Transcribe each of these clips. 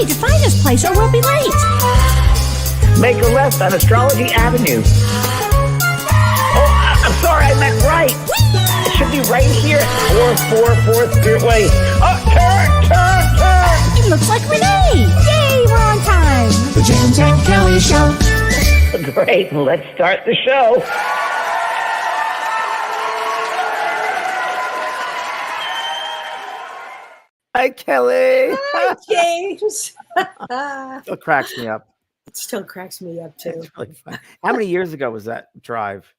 Hurry, define this place or we'll be late. Make a left on Astrology Avenue. Oh, I'm sorry, I meant right. It should be right here. 444 Spirit Way. Oh, turn. It looks like Renee. Yay, we're on time. The James and Kellee Show. Great, let's start the show. Hi, Kellee. Hi, James. Still cracks me up. It still cracks me up, too. It's really fun. How many years ago was that drive?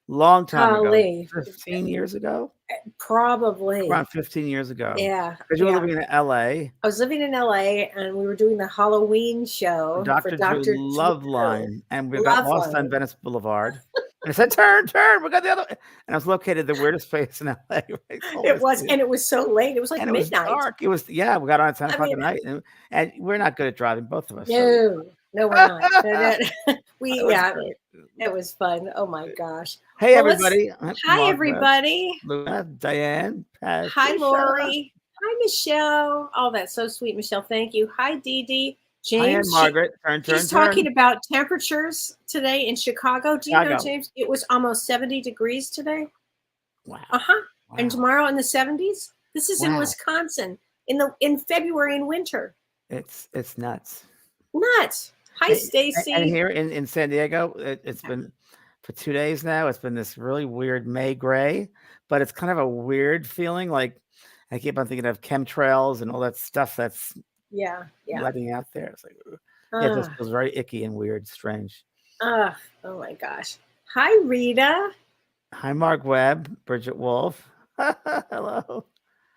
Long time ago. 15 years ago? Probably. Around 15 years ago. Yeah. Because you were living in L.A. I was living in L.A. and we were doing the Halloween show Dr. for Dr. Drew Love Line. And we got lost on Venice Boulevard. And I said, turn. We got the other. And I was located the weirdest place in L.A. Right? It was, and it was so late. It was like midnight. It was dark. It was, we got on at 10 o'clock at night. And we're not good at driving, both of us. No, we're not. It was fun. Oh my gosh. Hey, everybody. Hi, everybody. Luna, Diane. Pat, hi, Lori. Hi, Michelle. Oh, that's so sweet, Michelle. Thank you. Hi, Dee Dee. James. Hi, Margaret. She's talking about temperatures today in Chicago. Do you know, James? It was almost 70 degrees today. Wow. Wow. And tomorrow in the 70s. This is in Wisconsin in February in winter. It's nuts. Nuts. Hi, Stacy. And here in San Diego, it's been for 2 days now. It's been this really weird May gray, but it's kind of a weird feeling. Like I keep on thinking of chemtrails and all that stuff that's letting out there. It's like it just feels very icky and weird, strange. Oh my gosh. Hi, Rita. Hi, Mark Webb, Bridget Wolf. Hello.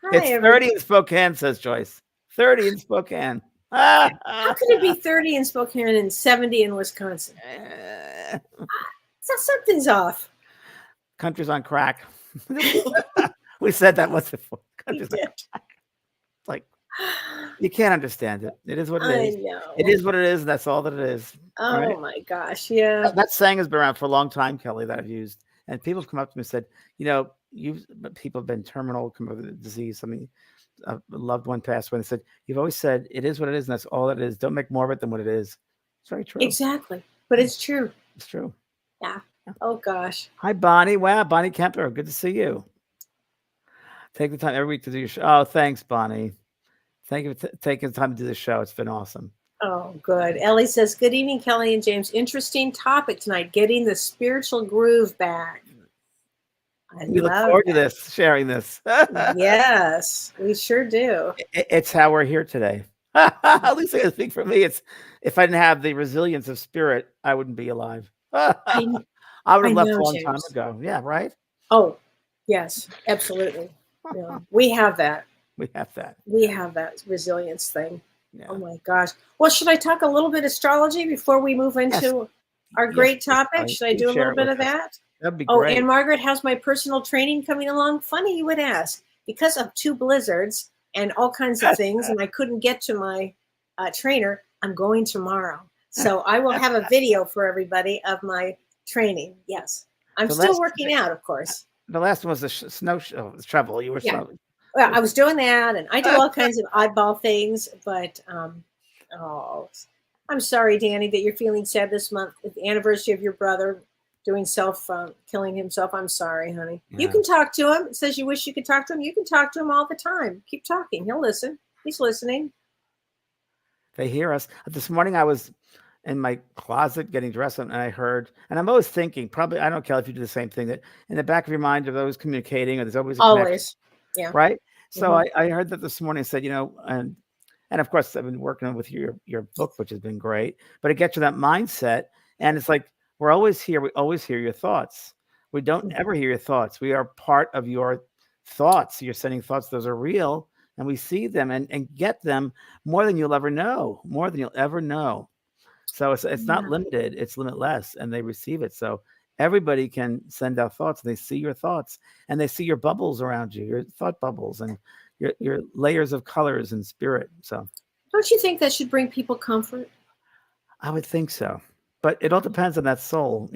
Hi, it's 30 in Spokane, says Joyce. 30 in Spokane. How could it be 30 in Spokane and 70 in Wisconsin? So something's off. Country's on crack. We said that once before. Country's on crack. Like you can't understand it. It is what it is. I know. It is what it is. And that's all that it is. Oh my gosh. Yeah. That saying has been around for a long time, Kellee, that I've used. And people have come up to me and said, people have been terminal, come up with a disease, something. A loved one passed away. They said, "You've always said it is what it is, and that's all it is. Don't make more of it than what it is." It's very true. Exactly, but it's true. It's true. Yeah. Oh gosh. Hi, Bonnie. Wow, Bonnie Kemper. Good to see you. Take the time every week to do your show. Oh, thanks, Bonnie. Thank you for taking the time to do the show. It's been awesome. Oh, good. Ellie says, "Good evening, Kellee and James. Interesting topic tonight. Getting the spiritual groove back." We look forward to this, sharing this. Yes, we sure do. It's how we're here today. At least I can speak for me. It's if I didn't have the resilience of spirit, I wouldn't be alive. I would have left a long time ago. Yeah, right? Oh, yes, absolutely. Yeah, we have that. We have that. We have that resilience thing. Yeah. Oh my gosh. Well, should I talk a little bit astrology before we move into our great topic? Should I do a little bit of that? That'd be great. And Margaret, how's my personal training coming along? Funny you would ask. Because of 2 blizzards and all kinds of things, and I couldn't get to my trainer, I'm going tomorrow. So I will have a video for everybody of my training. Yes. I'm still working out, of course. The last one was the snow shovel. You were shoveling. Well, I was doing that, and I do all kinds of oddball things, but I'm sorry, Danny, that you're feeling sad this month. It's the anniversary of your brother doing killing himself. I'm sorry, honey. Yeah. You can talk to him. It says you wish you could talk to him. You can talk to him all the time. Keep talking. He'll listen. He's listening. They hear us. This morning I was in my closet getting dressed, and I heard, and I'm always thinking, probably, I don't care if you do the same thing, that in the back of your mind you're always communicating, or there's always a connection. Yeah. Right? So I heard that this morning. Said, and of course I've been working with your book, which has been great, but it gets you that mindset, and it's like, we're always here. We always hear your thoughts. We don't ever hear your thoughts. We are part of your thoughts. You're sending thoughts. Those are real. And we see them and get them more than you'll ever know. More than you'll ever know. So it's not limited. It's limitless. And they receive it. So everybody can send out thoughts. And they see your thoughts. And they see your bubbles around you. Your thought bubbles. And your layers of colors and spirit. So don't you think that should bring people comfort? I would think so. But it all depends on that soul,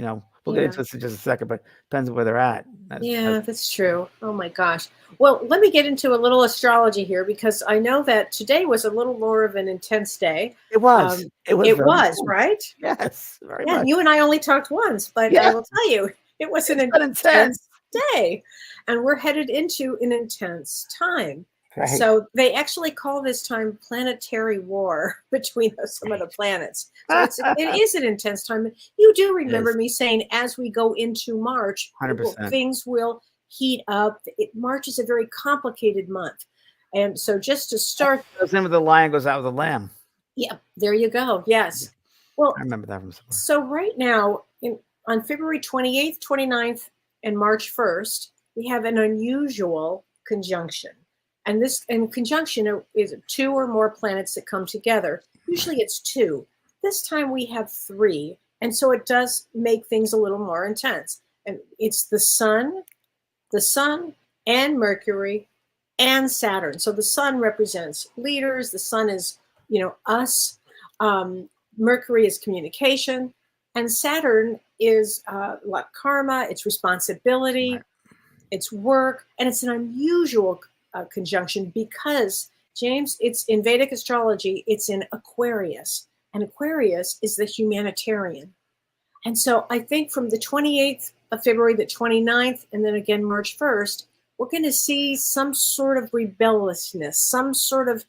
We'll get Yeah. into this in just a second, but depends on where they're at. Yeah, that's true. Oh my gosh. Well, let me get into a little astrology here because I know that today was a little more of an intense day. It was. It was. It very was, intense. right? Yes, very Yeah, much. you and I only talked once, but I Yeah, will tell you, it was an it's been intense intense. day. And we're headed into an intense time. Right. So they actually call this time planetary war between some of the planets. So it is an intense time. You do remember is. me saying as we go into March, 100%. things will heat up. March is a very complicated month. And so just to start, Goes in with the lion, goes out with the lamb. yeah, there you go. Yes. Well, I remember that from somewhere. so right now, on February 28th, 29th, and March 1st, we have an unusual conjunction. And this conjunction is two or more planets that come together. Usually it's two. This time we have three. And so it does make things a little more intense. And it's the sun, and Mercury, and Saturn. So the sun represents leaders. The sun is, us. Mercury is communication. And Saturn is like karma, it's responsibility, Right. it's work. And it's an unusual conjunction because, James, it's in Vedic astrology, it's in Aquarius. And Aquarius is the humanitarian. And so I think from the 28th of February, the 29th, and then again March 1st, we're going to see some sort of rebelliousness, some sort of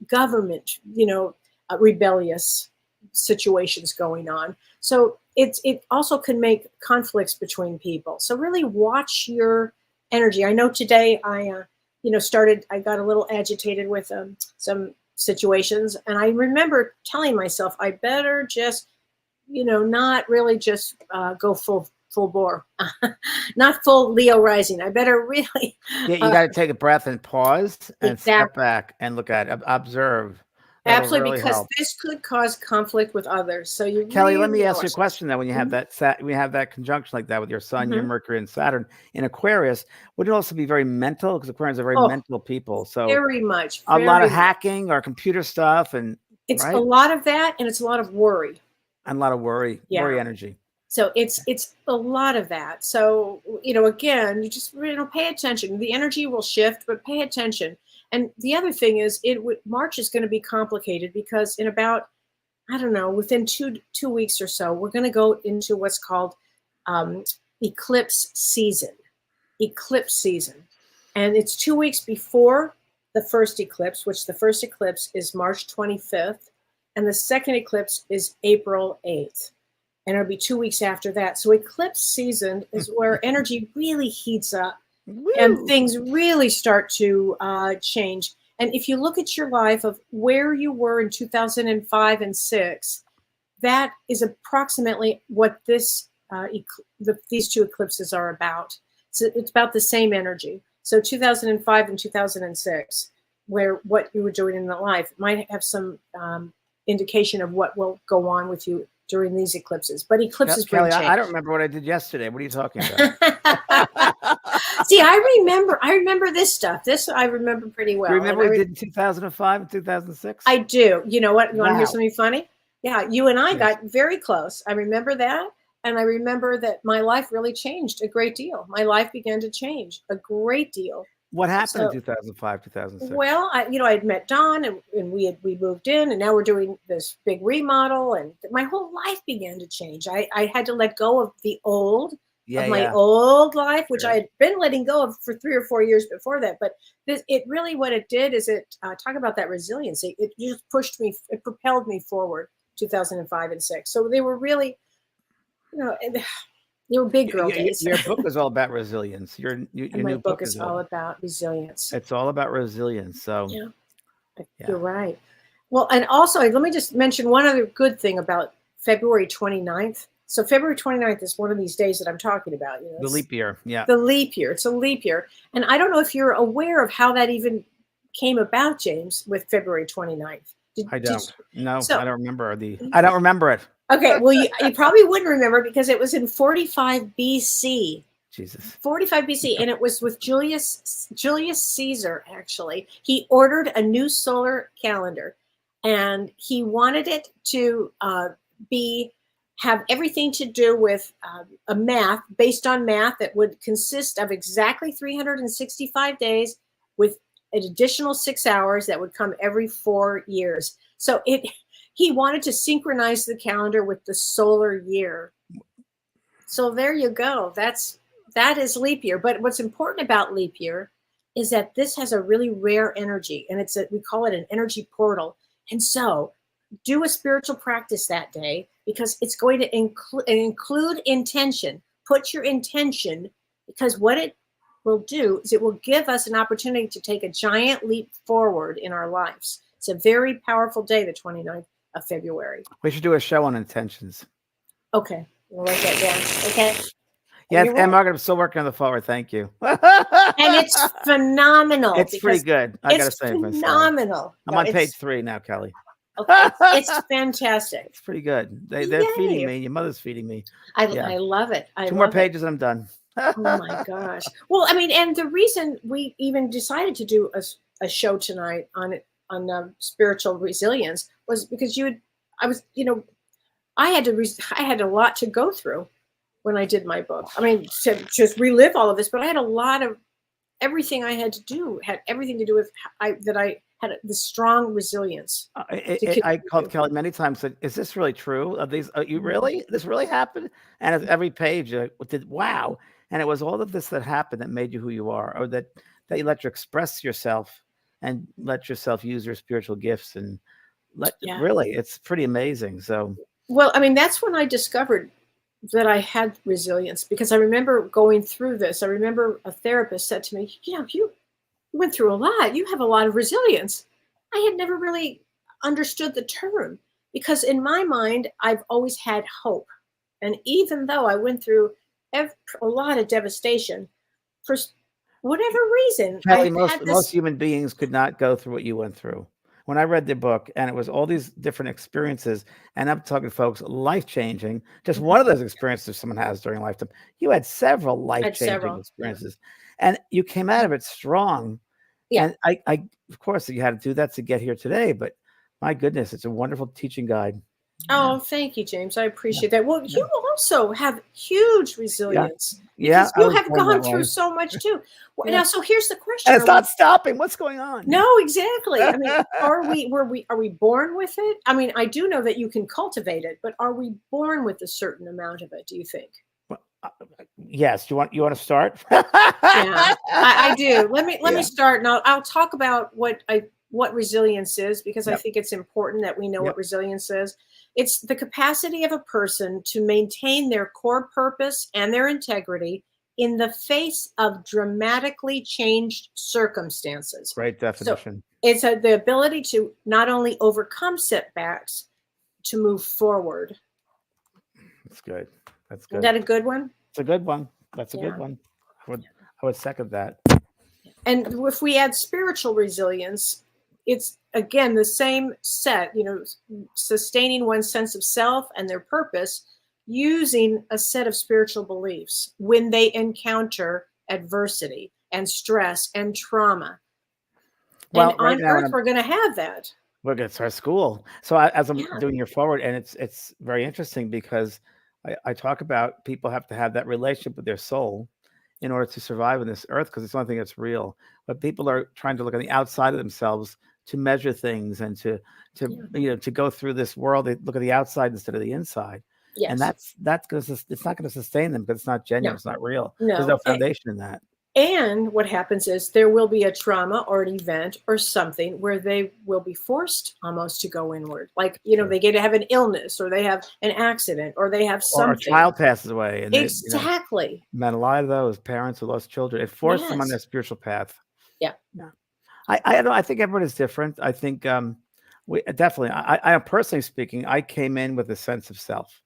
government, rebellious situations going on. So it also can make conflicts between people. So really watch your energy. I know today I got a little agitated with some situations, and I remember telling myself I better just not really just go full bore, not full Leo rising. I better really. Yeah, you got to take a breath and pause and step Exactly. back and look at it, observe. That'll Absolutely, really because help. this could cause conflict with others. So you Kelly, let really me ask you a watch question. That when you have that conjunction like that with your sun, your Mhm. Mercury, and Saturn in Aquarius, would it also be very mental? Because Aquarians are very Oh, mental people. So very much, a lot very of much. hacking or computer stuff, and It's a right, lot of that, and it's a lot of worry. and a lot of worry Yeah. energy. So it's a lot of that. So again, you just pay attention. The energy will shift, but pay attention. And the other thing is, March is going to be complicated because in about, I don't know, within two weeks or so, we're going to go into what's called um, eclipse season. Eclipse season, and it's 2 weeks before the first eclipse, which the first eclipse is March 25th, and the second eclipse is April 8th. And it'll be 2 weeks after that. So eclipse season is where energy really heats up and Woo! things really start to change. And if you look at your life of where you were in 2005 and 6, that is approximately what these two eclipses are about. So it's about the same energy. So 2005 and 2006, where what you were doing in the life might have some indication of what will go on with you during these eclipses. But eclipses bring Kelly, change. I don't remember what I did yesterday. What are you talking about? See, I remember this stuff. This I remember pretty well. Do you remember And what we did in 2005 and 2006? I do. You know what? You want to hear Wow. something funny? Yeah, you and I Yes. got very close. I remember that. And I remember that my life really changed a great deal. My life began to change a great deal. What happened in So, 2005, 2006? well, I had met Don, and we moved in, and now we're doing this big remodel, and my whole life began to change. I had to let go of the old, of my old life, which I had been letting go of for 3 or 4 years before that. But it really, what it did is it talk about that resiliency. It just pushed me, it propelled me forward. 2005 and 6. So they were really, they were big girl days. Your book is all about resilience. Your And new my book book is all about resilience. It's all about resilience. So Yeah, you're right. Well, and also, let me just mention one other good thing about February 29th. So February 29th is one of these days that I'm talking about. the leap year. Yeah. The leap year. It's a leap year. And I don't know if you're aware of how that even came about, James, with February 29th. I don't. No, so- I don't remember I don't remember it. Okay, well, you probably wouldn't remember because it was in 45 BC. Jesus. 45 BC, and it was with Julius Caesar, actually. He ordered a new solar calendar, and he wanted it to have everything to do with a math based on math that would consist of exactly 365 days with an additional 6 hours that would come every 4 years. So he wanted to synchronize the calendar with the solar year. So there you go. That is leap year. But what's important about leap year is that this has a really rare energy, and we call it an energy portal. And so do a spiritual practice that day, because it's going to include intention. Put your intention, because what it will do is it will give us an opportunity to take a giant leap forward in our lives. It's a very powerful day, the 29th of February. We should do a show on intentions. Okay, we'll write that down. Okay. Yes, and Margaret, I'm still working on the forward. Thank you. And it's phenomenal. It's pretty good. I gotta say, phenomenal. I'm on page 3 now, Kellee. Okay, it's fantastic. It's pretty good. They're feeding me. Your mother's feeding me. I love it. 2 more pages and I'm done. Oh my gosh. Well, I mean, and the reason we even decided to do a show tonight on spiritual resilience was because I had a lot to go through when I did my book. I mean, to just relive all of this, but I had a lot of everything I had to do had everything to do with I had the strong resilience. I called Kellee many times. Said, "Is this really true? Are these? You really? This really happened?" And at every page, wow! And it was all of this that happened that made you who you are, or that you let you express yourself and let yourself use your spiritual gifts, and really, it's pretty amazing. So, well, I mean, that's when I discovered that I had resilience, because I remember going through this. I remember a therapist said to me, you went through a lot. You have a lot of resilience. I had never really understood the term, because in my mind, I've always had hope. And even though I went through a lot of devastation, for whatever reason, Kellee, most human beings could not go through what you went through. When I read the book, and it was all these different experiences, and I'm talking, folks, life-changing. Just one of those experiences someone has during a lifetime. You had several life-changing experiences, and you came out of it strong. Yeah. And I, of course, you had to do that to get here today, but my goodness, it's a wonderful teaching guide. Oh, thank you, James. I appreciate that. Well, you also have huge resilience. Yeah, you have gone through so much too. Now, so here's the question: and it's not stopping. What's going on? No, exactly. I mean, are we born with it? I mean, I do know that you can cultivate it, but are we born with a certain amount of it? Do you think? Yes. You want to start? Yeah, I do. Let me start, and I'll talk about what resilience is, because I think it's important that we know what resilience is. It's the capacity of a person to maintain their core purpose and their integrity in the face of dramatically changed circumstances. Great definition. So it's the ability to not only overcome setbacks, to move forward. That's good. That's good. Is that a good one? It's a good one. That's a good one. I would second that. And if we add spiritual resilience, it's again the same set, sustaining one's sense of self and their purpose using a set of spiritual beliefs when they encounter adversity and stress and trauma. Well, and on Earth, we're going to have that. We're going to start school. So as I'm doing your forward, and it's very interesting, because I talk about people have to have that relationship with their soul in order to survive on this earth, because it's the only thing that's real. But people are trying to look on the outside of themselves to measure things and to go through this world. They look at the outside instead of the inside. Yes. And that's it's not going to sustain them, because it's not genuine. No. It's not real. No. There's no foundation in that. And what happens is there will be a trauma or an event or something where they will be forced almost to go inward. Like, they get to have an illness, or they have an accident, or they have something. Or a child passes away. And exactly. Met a lot of those parents who lost children. It forced them on their spiritual path. Yeah. I think everyone is different. I think we definitely, I personally speaking, I came in with a sense of self.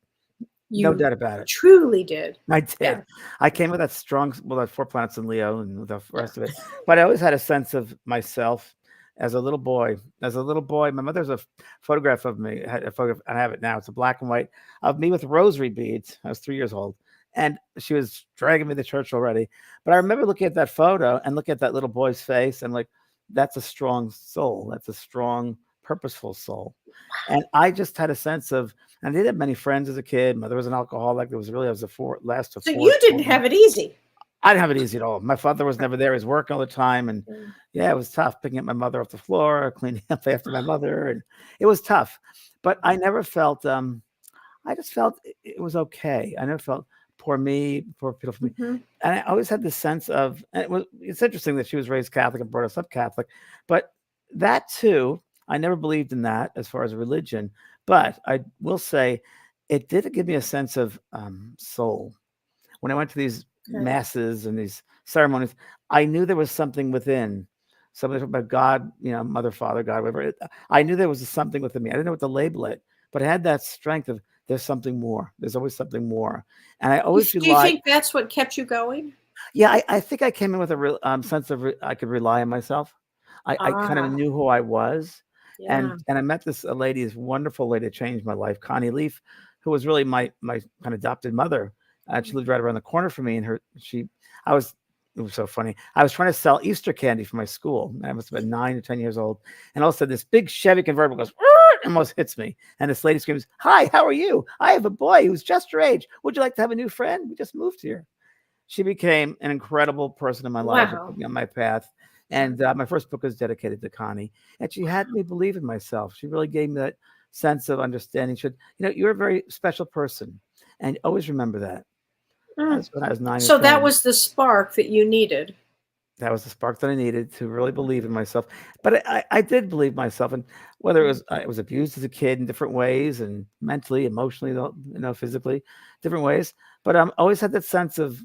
No doubt about it. Truly did. I did. Yeah. I came with that strong, that 4 planets in Leo and the rest of it. But I always had a sense of myself as a little boy. My mother's a photograph of me. I have it now. It's a black and white of me with rosary beads. I was 3 years old. And she was dragging me to church already. But I remember looking at that photo and looking at that little boy's face and like, that's a strong soul. That's a strong, purposeful soul. And I just had a sense of And I did have many friends as a kid. Mother was an alcoholic. It was really, I was the last of So four you didn't children. have it easy. I didn't have it easy at all. My father was never there. He was working all the time. And Mm. yeah, it was tough picking up my mother off the floor, cleaning up after my mother. And it was tough. But I never felt, I just felt it was okay. I never felt poor me, poor people for me. Mhm. And I always had this sense of, and it's interesting that she was raised Catholic and brought us up Catholic, but that too, I never believed in that as far as religion. But I will say it did give me a sense of soul. When I went to these Okay. masses and these ceremonies, I knew there was something within, something about God, mother, father, God, whatever. I knew there was something within me. I didn't know what to label it, but I had that strength of there's something more. There's always something more. And I always Do you relied. think that's what kept you going? Yeah, I think I came in with a real sense of I could rely on myself. I kind of Ah, knew who I was, yeah. and I met this lady, this wonderful lady that changed my life, Connie Leaf, who was really my kind of adopted mother. She lived right around the corner from me, and I was. It was so funny. I was trying to sell Easter candy for my school. I must have been 9 or 10 years old, and all of a sudden, this big Chevy convertible goes and almost hits me. And this lady screams, "Hi, how are you? I have a boy who's just your age. Would you like to have a new friend? We just moved here." She became an incredible person in my life, and Wow. put me on my path. And my first book was dedicated to Connie, and she had me believe in myself. She really gave me that sense of understanding. You're a very special person, and always remember that. Mm. That's when I was 9 or So that 10. was the spark that you needed. That was the spark that I needed to really believe in myself. But I did believe myself, and whether it was I was abused as a kid in different ways, and mentally, emotionally, physically, different ways. But always had that sense of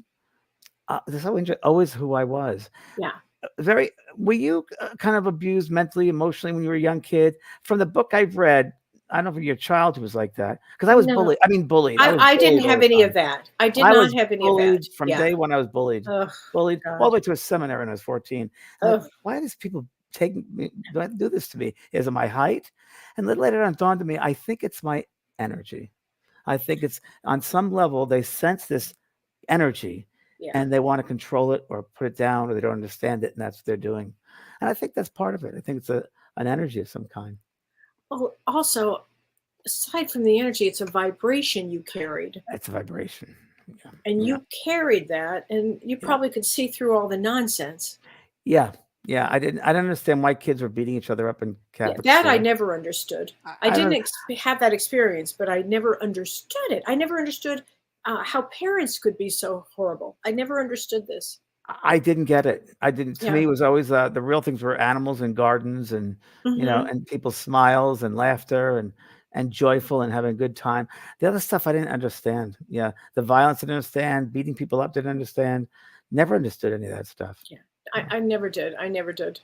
this always who I was. Yeah. Very. Were you kind of abused mentally, emotionally when you were a young kid? From the book I've read, I don't know if your childhood was like that, because I was No, bullied. I mean, bullied. I was I didn't bullied all have the any of time. that. I did I not was have any of that. bullied from Yeah. day one. I was bullied, Oh, bullied all God. the way to a seminary when I was 14. I'm like, Oh, why do these people do this to me? Is it my height? And then later on, it dawned on me. I think it's my energy. I think it's on some level they sense this energy, yeah. and they want to control it or put it down, or they don't understand it, and that's what they're doing. And I think that's part of it. I think it's an energy of some kind. Well, also, aside from the energy, it's a vibration you carried. It's a vibration. Yeah. And Yeah. you carried that, and you Yeah. probably could see through all the nonsense. Yeah. Yeah. I didn't understand why kids were beating each other up in Yeah, Catholic that I school. never understood. I I didn't don't have that experience, but I never understood it. I never understood how parents could be so horrible. I never understood this. I didn't get it. I didn't. To Yeah. me, it was always the real things were animals and gardens, and Hmm. and people's smiles and laughter, and joyful and having a good time. The other stuff I didn't understand. Yeah, the violence I didn't understand. Beating people up didn't understand. Never understood any of that stuff. Yeah. Yeah, I never did. I never did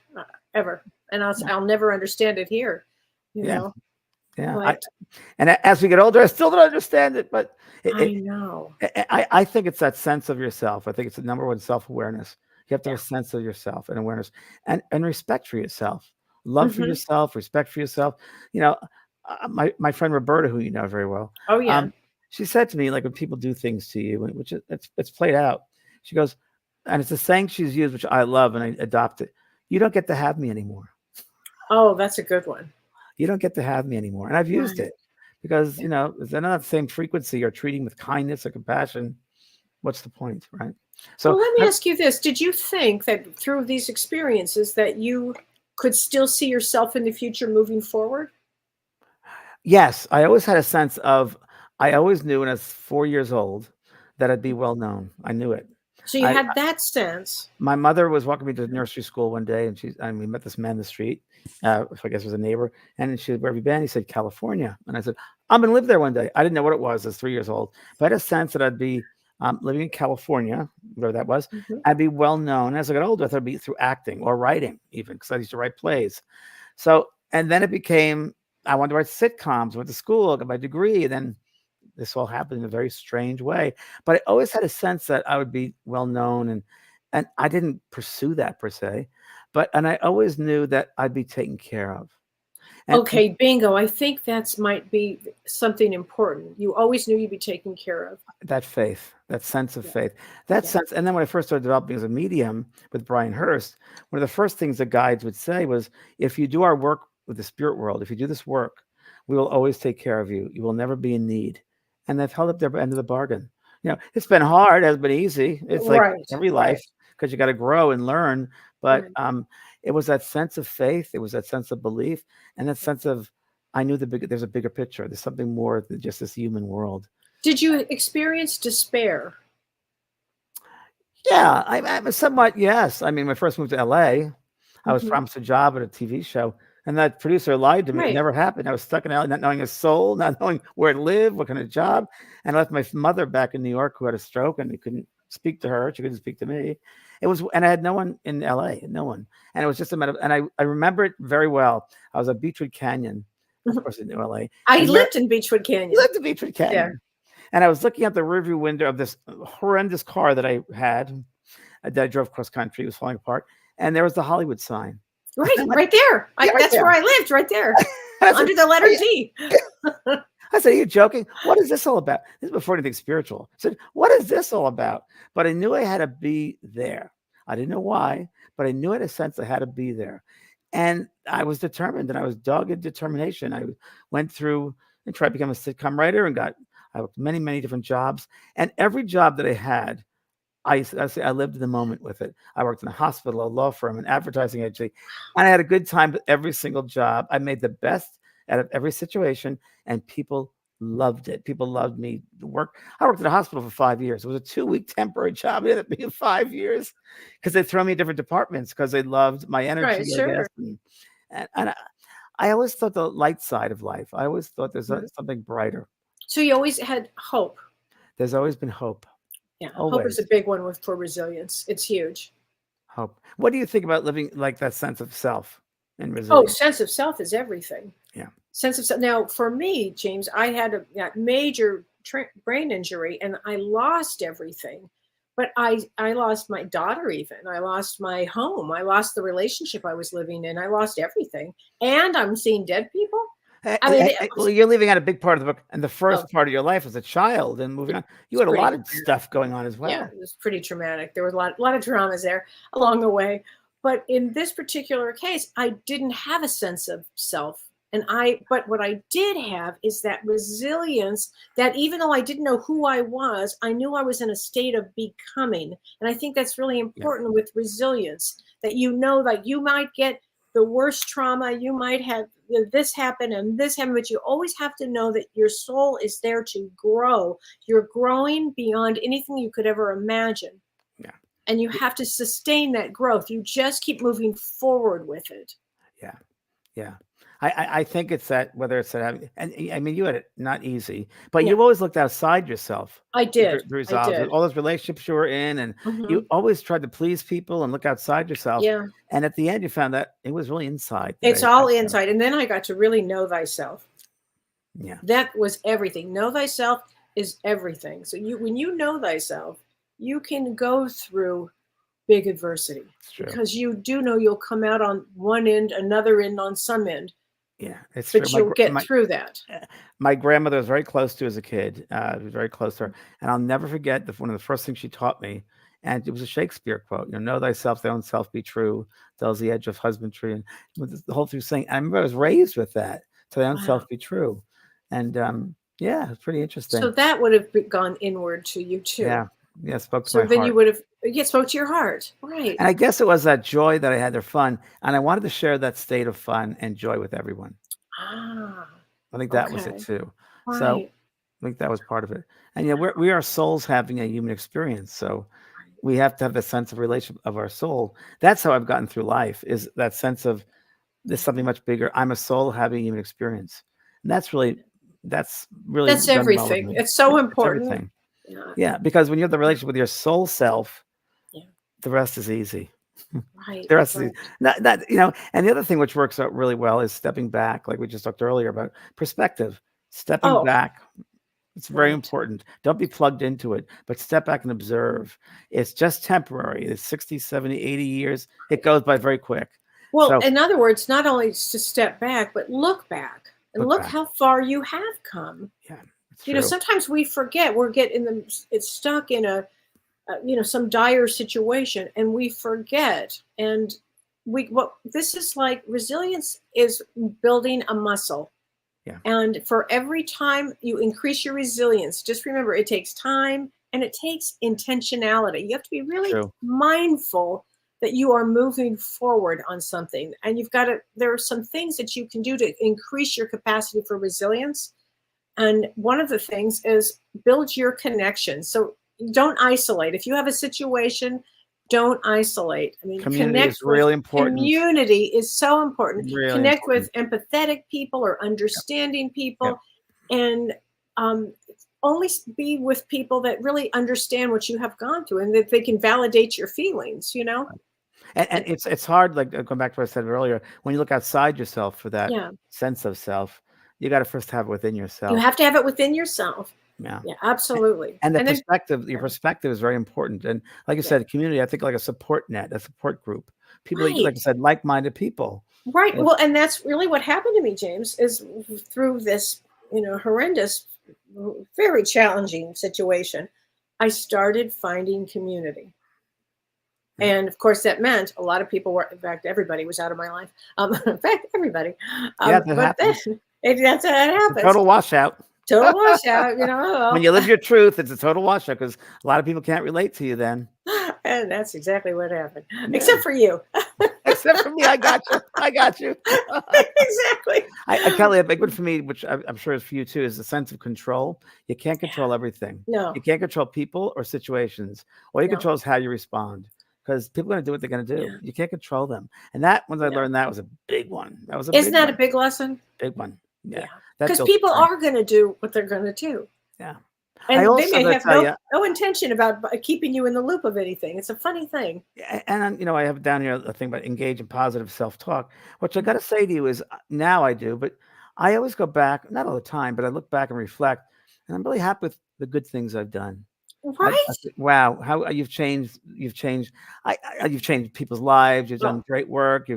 ever, and I'll never understand it here. You yeah, know, yeah. but And as we get older, I still don't understand it. But I know. I think it's that sense of yourself. I think it's the number one self-awareness. You have to Yeah. have a sense of yourself and awareness, and respect for yourself, love for Hmm. yourself, respect for yourself. You know, my friend Roberta, who you know very well, Oh yeah. she said to me, like, when people do things to you, which it's played out. She goes, and it's a saying she's used, which I love, and I adopt it. You don't get to have me anymore. Oh, that's a good one. You don't get to have me anymore. And I've used Right. it because, Yeah. if they're not the same frequency or treating with kindness or compassion, what's the point, right? Well, So let me ask you this. Did you think that through these experiences that you could still see yourself in the future moving forward? yes, I always had a sense of, I always knew when I was 4 years old that I'd be well known. I knew it. So you I had that sense. My mother was walking me to nursery school one day, and we met this man in the street. I guess was a neighbor, and she said, "Where have you been?" He said, "California." And I said, "I'm gonna live there one day." I didn't know what it was. I was 3 years old, but I had a sense that I'd be living in California, whatever that was. Mhm. I'd be well known. As I got older, I thought it'd be through acting or writing, even because I used to write plays. So, and then it became I wanted to write sitcoms. Went to school, got my degree, and then this all happened in a very strange way. But I always had a sense that I would be well known, and I didn't pursue that per se, and I always knew that I'd be taken care of. And Okay, bingo. I think that's might be something important. You always knew you'd be taken care of. that faith, that sense of Yeah. faith, that Yeah. sense. And then when I first started developing as a medium with Brian Hurst, one of the first things the guides would say was, if you do our work with the spirit world, if you do this work, We will always take care of you. You will never be in need. And they've held up their end of the bargain. It's been hard, it hasn't been easy. It's like Right. every Right. life, because you got to grow and learn. But Right. it was that sense of faith, it was that sense of belief, and that sense of I knew there's a bigger picture. There's something more than just this human world. Did you experience despair? Yeah, I'm somewhat, yes. I mean, when I first moved to LA, I was Mhm. promised a job at a TV show, and that producer lied to me. It Right. never happened. I was stuck in LA, not knowing a soul, not knowing where to live, what kind of job. And I left my mother back in New York who had a stroke, and we couldn't speak to her. She couldn't speak to me. And I had no one in LA, no one. And it was just a matter of, and I remember it very well. I was at Beechwood Canyon, of Mhm. course, in LA. I And lived in Beechwood you Canyon. lived at Beechwood Canyon. And I was looking out the rearview window of this horrendous car that I had that I drove cross country. It was falling apart. And there was the Hollywood sign. Right, right there. Yeah, right That's there. where I lived, right there, I said, under the letter D. I said, are you joking? What is this all about? This is before anything spiritual. I said, what is this all about? But I knew I had to be there. I didn't know why, but I knew I had a sense I had to be there. And I was determined, and I was dogged determination. I went through and tried to become a sitcom writer I worked many, many different jobs. And every job that I had, I lived in the moment with it. I worked in a hospital, a law firm, an advertising agency, and I had a good time with every single job. I made the best out of every situation, and people loved it. People loved me. I worked at a hospital for 5 years. It was a 2-week temporary job. It ended up being 5 years because they throw me in different departments because they loved my energy. Right, I sure. guess. And I always thought the light side of life. I always thought there's something brighter. So you always had hope. There's always been hope. Yeah, hope is Always. a big one for resilience. It's huge. Hope. What do you think about living like that sense of self and Oh, resilience? sense of self is everything. Yeah. Sense of self. Now, for me, James, I had a major brain injury, and I lost everything. But I lost my daughter. Even I lost my home. I lost the relationship I was living in. I lost everything, and I'm seeing dead people. I mean, Well, you're leaving out a big part of the book, and the first Oh. part of your life as a child, and moving on. You It's had a lot pretty of stuff going on as well. Yeah, it was pretty traumatic. There was a lot of dramas there along the way. But in this particular case, I didn't have a sense of self. But what I did have is that resilience that even though I didn't know who I was, I knew I was in a state of becoming. And I think that's really important with resilience, that that you might get the worst trauma, you might have this happen and this happen, but you always have to know that your soul is there to grow. You're growing beyond anything you could ever imagine. Yeah. And you have to sustain that growth. You just keep moving forward with it. Yeah. Yeah. I think it's that, whether it's that, and I mean, you had it not easy, but Yeah. you've always looked outside yourself. I did. To resolve I did. all those relationships you were in, and Mhm. you always tried to please people and look outside yourself. Yeah. And at the end, you found that it was really inside. that It's I all got to. inside. And then I got to really know thyself. Yeah. That was everything. Know thyself is everything. So when you know thyself, you can go through big adversity It's true. because you do know you'll come out on one end, another end on some end, Yeah. It's but true. you'll get through that. My grandmother was very close to as a kid. Was very close to her, and I'll never forget one of the first things she taught me. And it was a Shakespeare quote. Know thyself, thy own self be true. Thou's the edge of husbandry, and with the whole thing saying. I remember I was raised with that. To thy own self be true, and yeah, it's pretty interesting. So that would have gone inward to you too. Yeah, spoke to So my then heart. you would have spoke to your heart, right? And I guess it was that joy that I had, their fun, and I wanted to share that state of fun and joy with everyone. Ah, I think that was it okay. too. Right. So I think that was part of it. And we are souls having a human experience. So we have to have the sense of relation of our soul. That's how I've gotten through life, is that sense of there's something much bigger. I'm a soul having a human experience. And that's really That's done well with everything. me. It's so It's important. everything. Yeah, Yeah, because when you have the relationship with your soul self, Yeah. the rest is easy. right. The rest right. is not, and the other thing which works out really well is stepping back, like we just talked earlier about perspective. Stepping Oh. back. It's very Right. important. Don't be plugged into it, but step back and observe. It's just temporary. It's 60, 70, 80 years. It goes by very quick. Well, So in other words, not only to step back, but look back and Look look back. how far you have come. yeah, it's You know, true. sometimes we forget. It's stuck in some dire situation, and we forget. And this is like resilience is building a muscle. And for every time you increase your resilience, just remember it takes time and it takes intentionality. You have to be really True. mindful that you are moving forward on something. And there are some things that you can do to increase your capacity for resilience. And one of the things is build your connection. So don't isolate. If you have a situation, don't isolate. I mean, Community is really important. Community is so important. Really Connect important. with empathetic people or understanding people, and only be with people that really understand what you have gone through and that they can validate your feelings. And it's hard, like going back to what I said earlier, when you look outside yourself for that sense of self, you got to first have it within yourself. You have to have it within yourself. Yeah, absolutely. And your perspective is very important. And like you said, community, I think like a support net, a support group. People, like I said, like-minded people. Right. Well, and that's really what happened to me, James, is through this, horrendous, very challenging situation, I started finding community. And of course, that meant a lot of people were, in fact, everybody was out of my life. In fact, everybody. That happens. That's how it happens. Total washout. Total washout, When you live your truth, it's a total washout because a lot of people can't relate to you then. And that's exactly what happened. Except for you. Except for me, I got you. Exactly. Kellee, a big one for me, which I'm sure is for you too, is the sense of control. You can't control everything. No. You can't control people or situations. All you control is how you respond. Because people are going to do what they're going to do. You can't control them. And that, once I learned that, was a big one. Isn't that a big lesson? Big one. Yeah. Because people are going to do what they're going to do. Yeah. And they may have no intention about keeping you in the loop of anything. It's a funny thing. And, I have down here a thing about engage in positive self-talk, which I got to say to you is now I do, but I always go back, not all the time, but I look back and reflect, and I'm really happy with the good things I've done. Right. Wow, how you've changed. You've changed people's lives. You've done great work.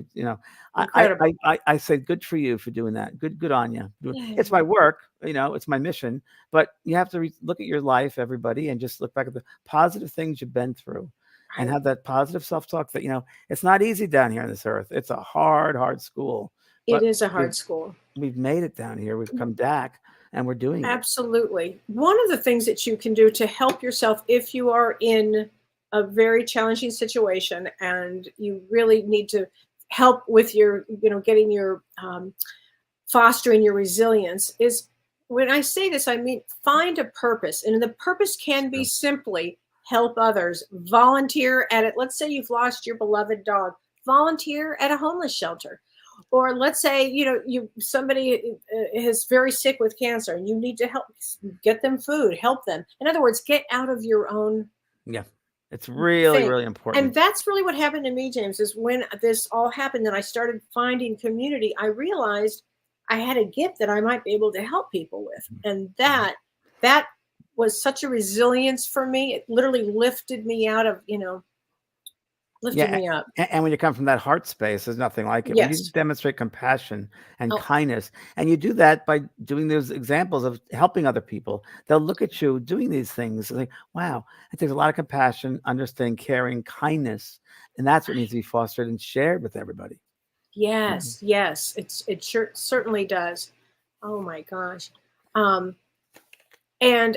I say good for you for doing that. Good on you. It's my work, it's my mission, but you have to look at your life, everybody, and just look back at the positive things you've been through and have that positive self-talk that, it's not easy down here on this earth. It's a hard school. It is a hard school. We've made it down here. We've come back. And we're doing it. Absolutely. One of the things that you can do to help yourself if you are in a very challenging situation and you really need to help with your, getting your, fostering your resilience is, when I say this, I mean, find a purpose. And the purpose can be simply help others, volunteer at it. Let's say you've lost your beloved dog, volunteer at a homeless shelter. Or let's say, somebody is very sick with cancer and you need to help get them food, help them. In other words, get out of your own. Yeah, it's really, really important. And that's really what happened to me, James, is when this all happened and I started finding community, I realized I had a gift that I might be able to help people with. And that was such a resilience for me. It literally lifted me out of, lifted me up. And when you come from that heart space, there's nothing like it. Yes. When you demonstrate compassion and kindness, and you do that by doing those examples of helping other people, they'll look at you doing these things and think, wow, it takes a lot of compassion, understanding, caring, kindness. And that's what needs to be fostered and shared with everybody. Yes, yes, it certainly does. Oh my gosh. And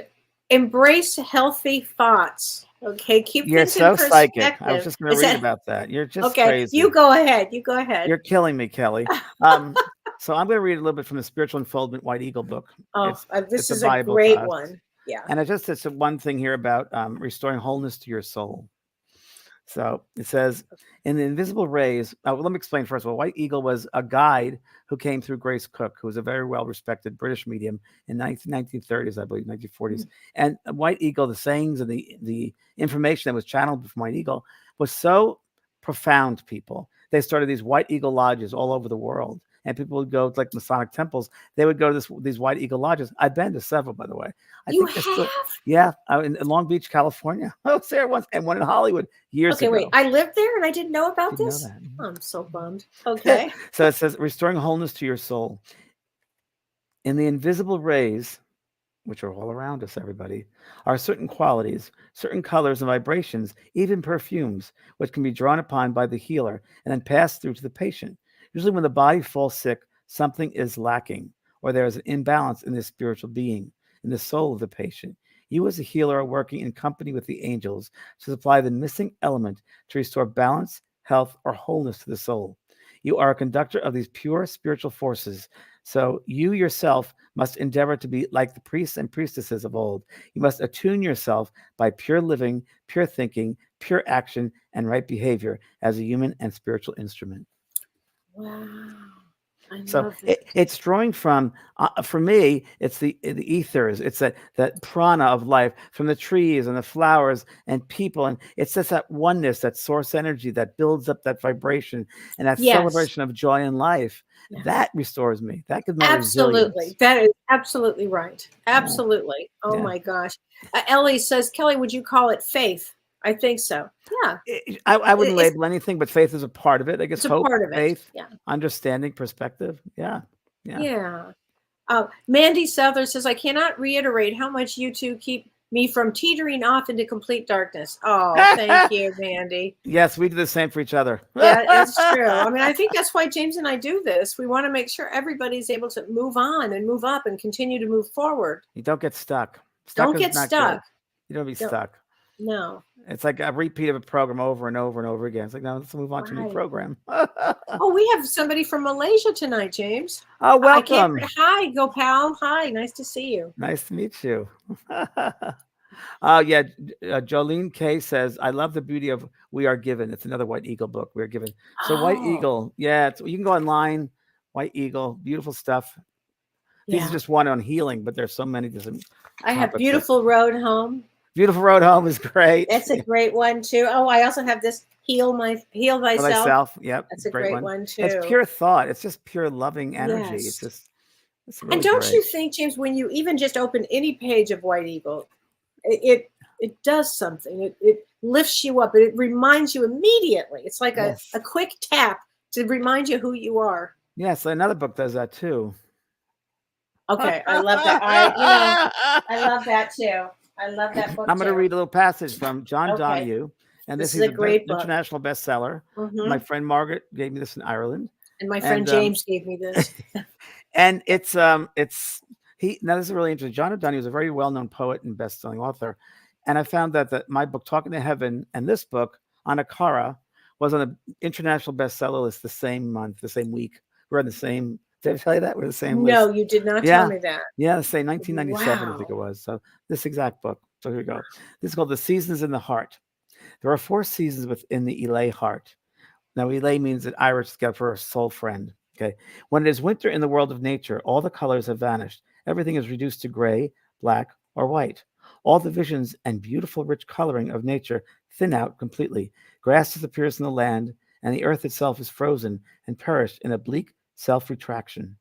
embrace healthy thoughts. Okay, keep You're things so in perspective. psychic. I was just going to read about that. You're just okay. Crazy. You go ahead. You're killing me, Kellee. So I'm going to read a little bit from the Spiritual Unfoldment White Eagle book. This is a great one. Yeah. And it's one thing here about restoring wholeness to your soul. So it says, in the invisible rays, let me explain first of all. White Eagle was a guide who came through Grace Cook, who was a very well-respected British medium in 1930s, I believe, 1940s. Mm-hmm. And White Eagle, the sayings and the information that was channeled from White Eagle was so profound to people. They started these White Eagle lodges all over the world. And people would go to like Masonic temples. They would go to these White Eagle lodges. I've been to several, by the way. You have? Yeah, in Long Beach, California. I was there once, and one in Hollywood years ago. Okay, wait. I lived there, and I didn't know about this? Know that. I'm so bummed. Okay. So it says, restoring wholeness to your soul. In the invisible rays, which are all around us, everybody, are certain qualities, certain colors and vibrations, even perfumes, which can be drawn upon by the healer and then passed through to the patient. Usually when the body falls sick, something is lacking or there is an imbalance in the spiritual being, in the soul of the patient. You as a healer are working in company with the angels to supply the missing element to restore balance, health, or wholeness to the soul. You are a conductor of these pure spiritual forces. So you yourself must endeavor to be like the priests and priestesses of old. You must attune yourself by pure living, pure thinking, pure action, and right behavior as a human and spiritual instrument. Wow. I So love that. it's drawing from, for me, it's the ethers. It's that prana of life from the trees and the flowers and people. And it's just that oneness, that source energy that builds up that vibration and that Yes. celebration of joy in life. Yes. That restores me. That gives me Absolutely. resilience. That is absolutely right. Absolutely. Oh Yeah. my gosh. Ellie says, Kellee, would you call it faith? I think so. Yeah. I wouldn't It's, label anything, but faith is a part of it. I guess it's a hope, part of it. faith, Yeah. understanding, perspective. Yeah. Yeah. Mandy Souther says, I cannot reiterate how much you two keep me from teetering off into complete darkness. Oh, thank you, Mandy. Yes, we do the same for each other. Yeah, that's true. I mean, I think that's why James and I do this. We want to make sure everybody's able to move on and move up and continue to move forward. You don't get stuck. Don't Is get not stuck. good. You don't be Don't- stuck. No. It's like a repeat of a program over and over and over again. It's like, now let's move on to a new Right. program. Oh, we have somebody from Malaysia tonight, James. Oh, I can't. welcome. Hi, go pal. Hi, nice to see you. Nice to meet you. Yeah, Jolene K says, I love the beauty of We Are Given. It's another White Eagle book, We Are Given. So White Oh, Eagle, yeah, you can go online, White Eagle, beautiful stuff. These yeah. are just one on healing, but there's so many different I have topics. Beautiful Road Home. Beautiful Road Home is great. That's a great one too. Oh, I also have this Heal For Thyself. Thyself. Yep. That's a great one too. It's pure thought. It's just pure loving energy. Yes. It's just, it's really And don't great. you think, James, when you even just open any page of White Eagle, it does something. It lifts you up. It reminds you immediately. It's like Yes. a quick tap to remind you who you are. Yes, another book does that too. Okay, I love that. I love that too. I love that book. I'm going to too. read a little passage from John Okay. Donahue, and This this is a great book. international bestseller. Mhm. My friend Margaret gave me this in Ireland, And my friend James gave me this. and it's he. Now this is really interesting. John Donahue is a very well-known poet and best-selling author, and I found that my book Talking to Heaven and this book Anakara was on the international bestseller list the same month, the same week. We're on the same. Did I tell you that we're the same list? No, you did not tell me that. Yeah, say 1997, I think it Wow. was. So this exact book. So here we go. This is called The Seasons in the Heart. There are 4 seasons within the Elay heart. Now, Elay means that Irish is for a soul friend. Okay. When it is winter in the world of nature, all the colors have vanished. Everything is reduced to gray, black, or white. All the visions and beautiful rich coloring of nature thin out completely. Grass disappears from the land, and the earth itself is frozen and perished in a bleak self-retraction.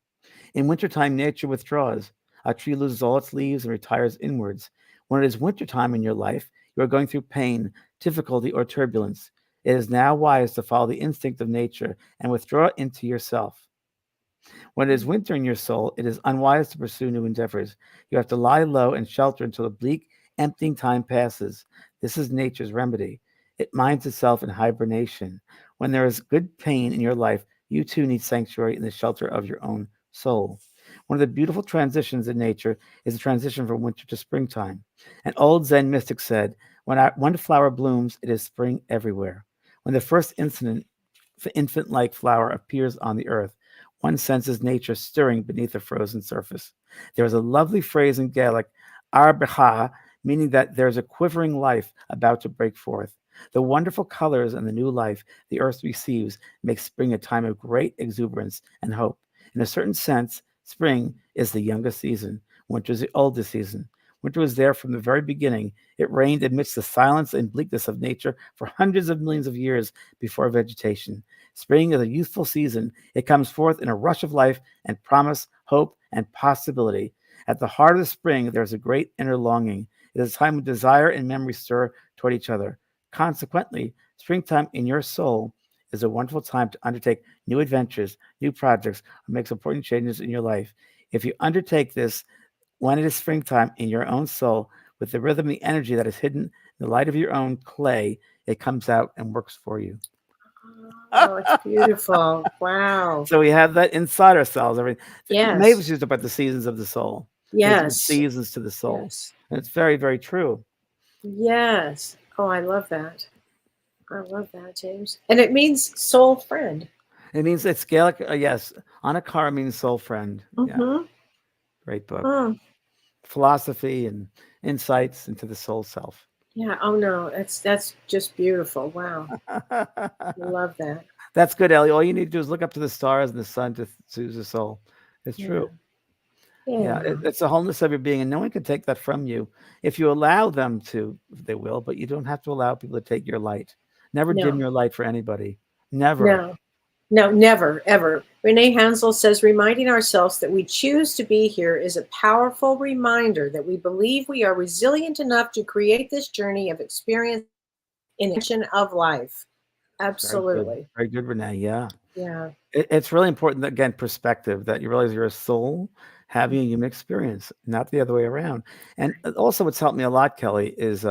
In wintertime, nature withdraws. A tree loses all its leaves and retires inwards. When it is wintertime in your life, you are going through pain, difficulty, or turbulence. It is now wise to follow the instinct of nature and withdraw into yourself. When it is winter in your soul, it is unwise to pursue new endeavors. You have to lie low and shelter until the bleak, emptying time passes. This is nature's remedy. It minds itself in hibernation. When there is good pain in your life, you too need sanctuary in the shelter of your own soul. One of the beautiful transitions in nature is the transition from winter to springtime. An old Zen mystic said, when one flower blooms, it is spring everywhere. When the first infant-like flower appears on the earth, one senses nature stirring beneath the frozen surface. There is a lovely phrase in Gaelic, Arbecha, meaning that there is a quivering life about to break forth. The wonderful colors and the new life the earth receives make spring a time of great exuberance and hope. In a certain sense, spring is the youngest season. Winter is the oldest season. Winter was there from the very beginning. It reigned amidst the silence and bleakness of nature for hundreds of millions of years before vegetation. Spring is a youthful season. It comes forth in a rush of life and promise, hope, and possibility. At the heart of the spring, there is a great inner longing. It is a time when desire and memory stir toward each other. Consequently, springtime in your soul is a wonderful time to undertake new adventures, new projects, or make important changes in your life. If you undertake this when it is springtime in your own soul, with the rhythm, the energy that is hidden in the light of your own clay, it comes out and works for you. Oh, it's beautiful. Wow. So we have that inside ourselves. Maeve was Yes. used about the seasons of the soul. There's different Yes. seasons to the soul. Yes. And it's very, very true. Yes. Oh, I love that. I love that, James. And it means soul friend. It means it's Gaelic. Yes. Anakara means soul friend. Yeah. Mm-hmm. Great book. Oh, Philosophy and insights into the soul self. yeah. Oh no, that's just beautiful. Wow. I love that. That's good, Ellie. All you need to do is look up to the stars and the sun to choose the soul. It's true. Yeah, Yeah. it's the wholeness of your being, and no one can take that from you if you allow them to. They will, but you don't have to allow people to take your light. Never dim No. your light for anybody. Never. No. No, never, ever. Renee Hansel says, reminding ourselves that we choose to be here is a powerful reminder that we believe we are resilient enough to create this journey of experience in action of life. Absolutely. Very good, Renee. Yeah. Yeah. It's really important, that, again, perspective, that you realize you're a soul having a human experience, not the other way around. And also what's helped me a lot, Kelly, is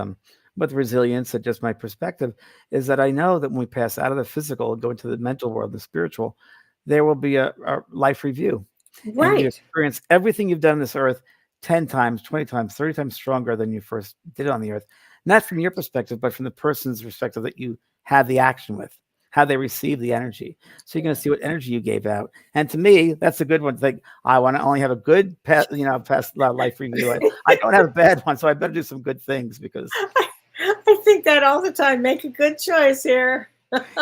with resilience and just my perspective, is that I know that when we pass out of the physical and go into the mental world, the spiritual, there will be a life review. And you Right. experience everything you've done on this earth 10 times, 20 times, 30 times stronger than you first did on the earth. Not from your perspective, but from the person's perspective that you had the action with, how they receive the energy. So you're going to see what energy you gave out. And to me, that's a good one to think, I want to only have a good past life review. I don't have a bad one, so I better do some good things, because I think that all the time. Make a good choice here.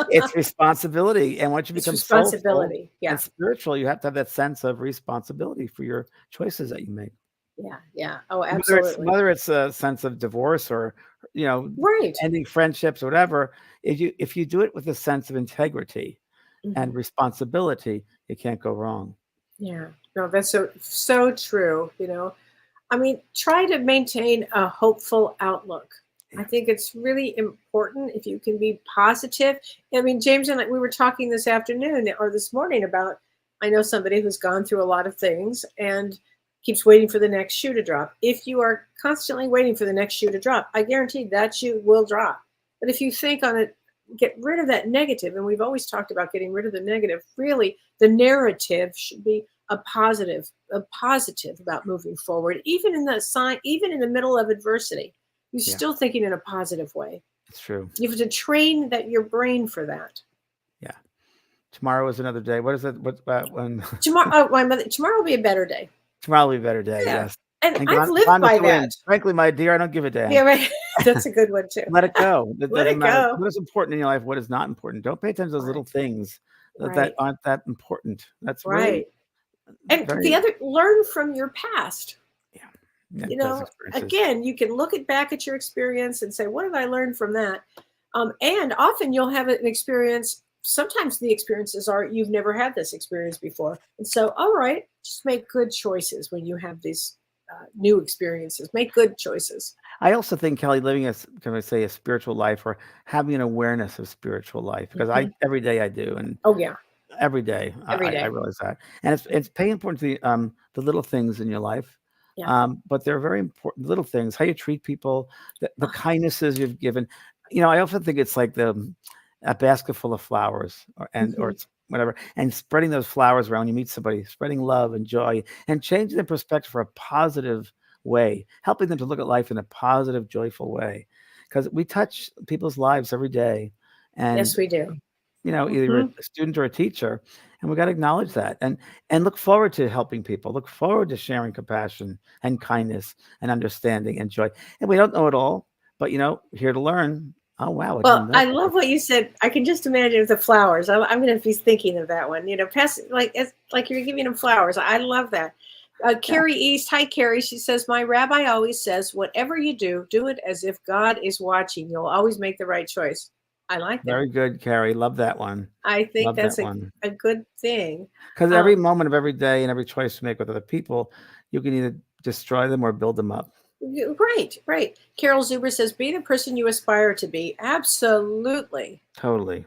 it's responsibility. And once you It's become soulful responsibility. Yeah. and spiritual, you have to have that sense of responsibility for your choices that you make. Yeah. Yeah. Oh, absolutely. Whether it's a sense of divorce or, Right. ending friendships or whatever, if you do it with a sense of integrity Mhm. and responsibility, you can't go wrong. Yeah. No, that's so true. I mean, try to maintain a hopeful outlook. I Yeah. think it's really important if you can be positive. I mean, James and we were talking this afternoon or this morning about, I know somebody who's gone through a lot of things and keeps waiting for the next shoe to drop. If you are constantly waiting for the next shoe to drop, I guarantee that shoe will drop. But if you think on it, get rid of that negative, and we've always talked about getting rid of the negative, really the narrative should be a positive about moving forward, even in the middle of adversity. You're Yeah. still thinking in a positive way. It's true. You have to train your brain for that. Yeah. Tomorrow is another day. What is it? What's when? Tomorrow will be a better day. Tomorrow will be a better day. Yeah. Yes. And And I've gone lived with by the wind. that. Frankly, my dear, I don't give a damn. Yeah, right. That's a good one too. Let it go. It Let doesn't it matter go. what is important in your life, what is not important. Don't pay attention to those little Right. things that Right. aren't that important. That's really Right. And very, learn from your past. yeah, those experiences. Again, you can look back at your experience and say, what did I learn from that? And often you'll have an experience. Sometimes the experiences are, you've never had this experience before. And so, all right, just make good choices when you have these new experiences. Make good choices. I also think, Kelly, living a spiritual life, or having an awareness of spiritual life, because every day I do, and Oh, yeah. every day Every day. I realize that, and it's paying important to the little things in your life. Yeah. But they're very important little things, how you treat people, the kindnesses you've given. I often think it's like a basket full of flowers, or it's whatever, and spreading those flowers around when you meet somebody, spreading love and joy, and changing their perspective for a positive way, helping them to look at life in a positive, joyful way, because we touch people's lives every day. And Yes, we do. either you're a student or a teacher, and we got to acknowledge that, and look forward to helping people, look forward to sharing compassion and kindness and understanding and joy. And we don't know it all, but here to learn. Oh wow! Well, I love what you said. I can just imagine the flowers. I'm going to be thinking of that one. It's like you're giving them flowers. I love that. Carrie East, hi Carrie. She says, my rabbi always says, whatever you do, do it as if God is watching. You'll always make the right choice. I like that. Very good, Carrie. Love that one. I think Love that's that one. a good thing. Because every moment of every day and every choice you make with other people, you can either destroy them or build them up. Right. Carol Zuber says, be the person you aspire to be. Absolutely. Totally.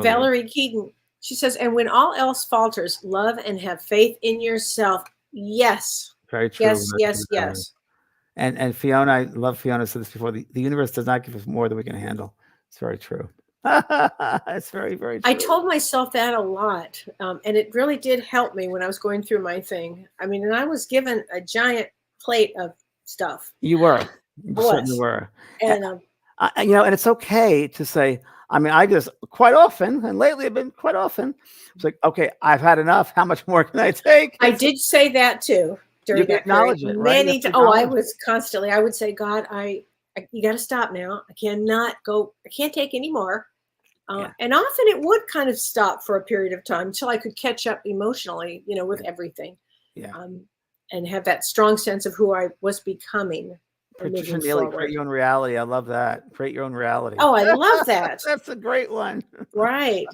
Valerie Keaton, she says, and when all else falters, love and have faith in yourself. Yes. Very true. Yes. And Fiona, I love Fiona said this before, the universe does not give us more than we can handle. It's very true. It's very, very true. I told myself that a lot, and it really did help me when I was going through my thing. I mean, and I was given a giant plate of stuff. You were. You I certainly was, were. and And it's okay to say, I mean, I just quite often, and lately I've been quite often, it's like, okay, I've had enough. How much more can I take? I did say that too during You that acknowledge period. it, right? Many times. Oh, I was constantly. I would say, God, you got to stop now. I cannot go. I can't take any more. Yeah. And often it would kind of stop for a period of time until I could catch up emotionally, with everything, Yeah. and have that strong sense of who I was becoming. Patricia Neely, create your own reality. I love that. Create your own reality. Oh, I love that. That's a great one. Right.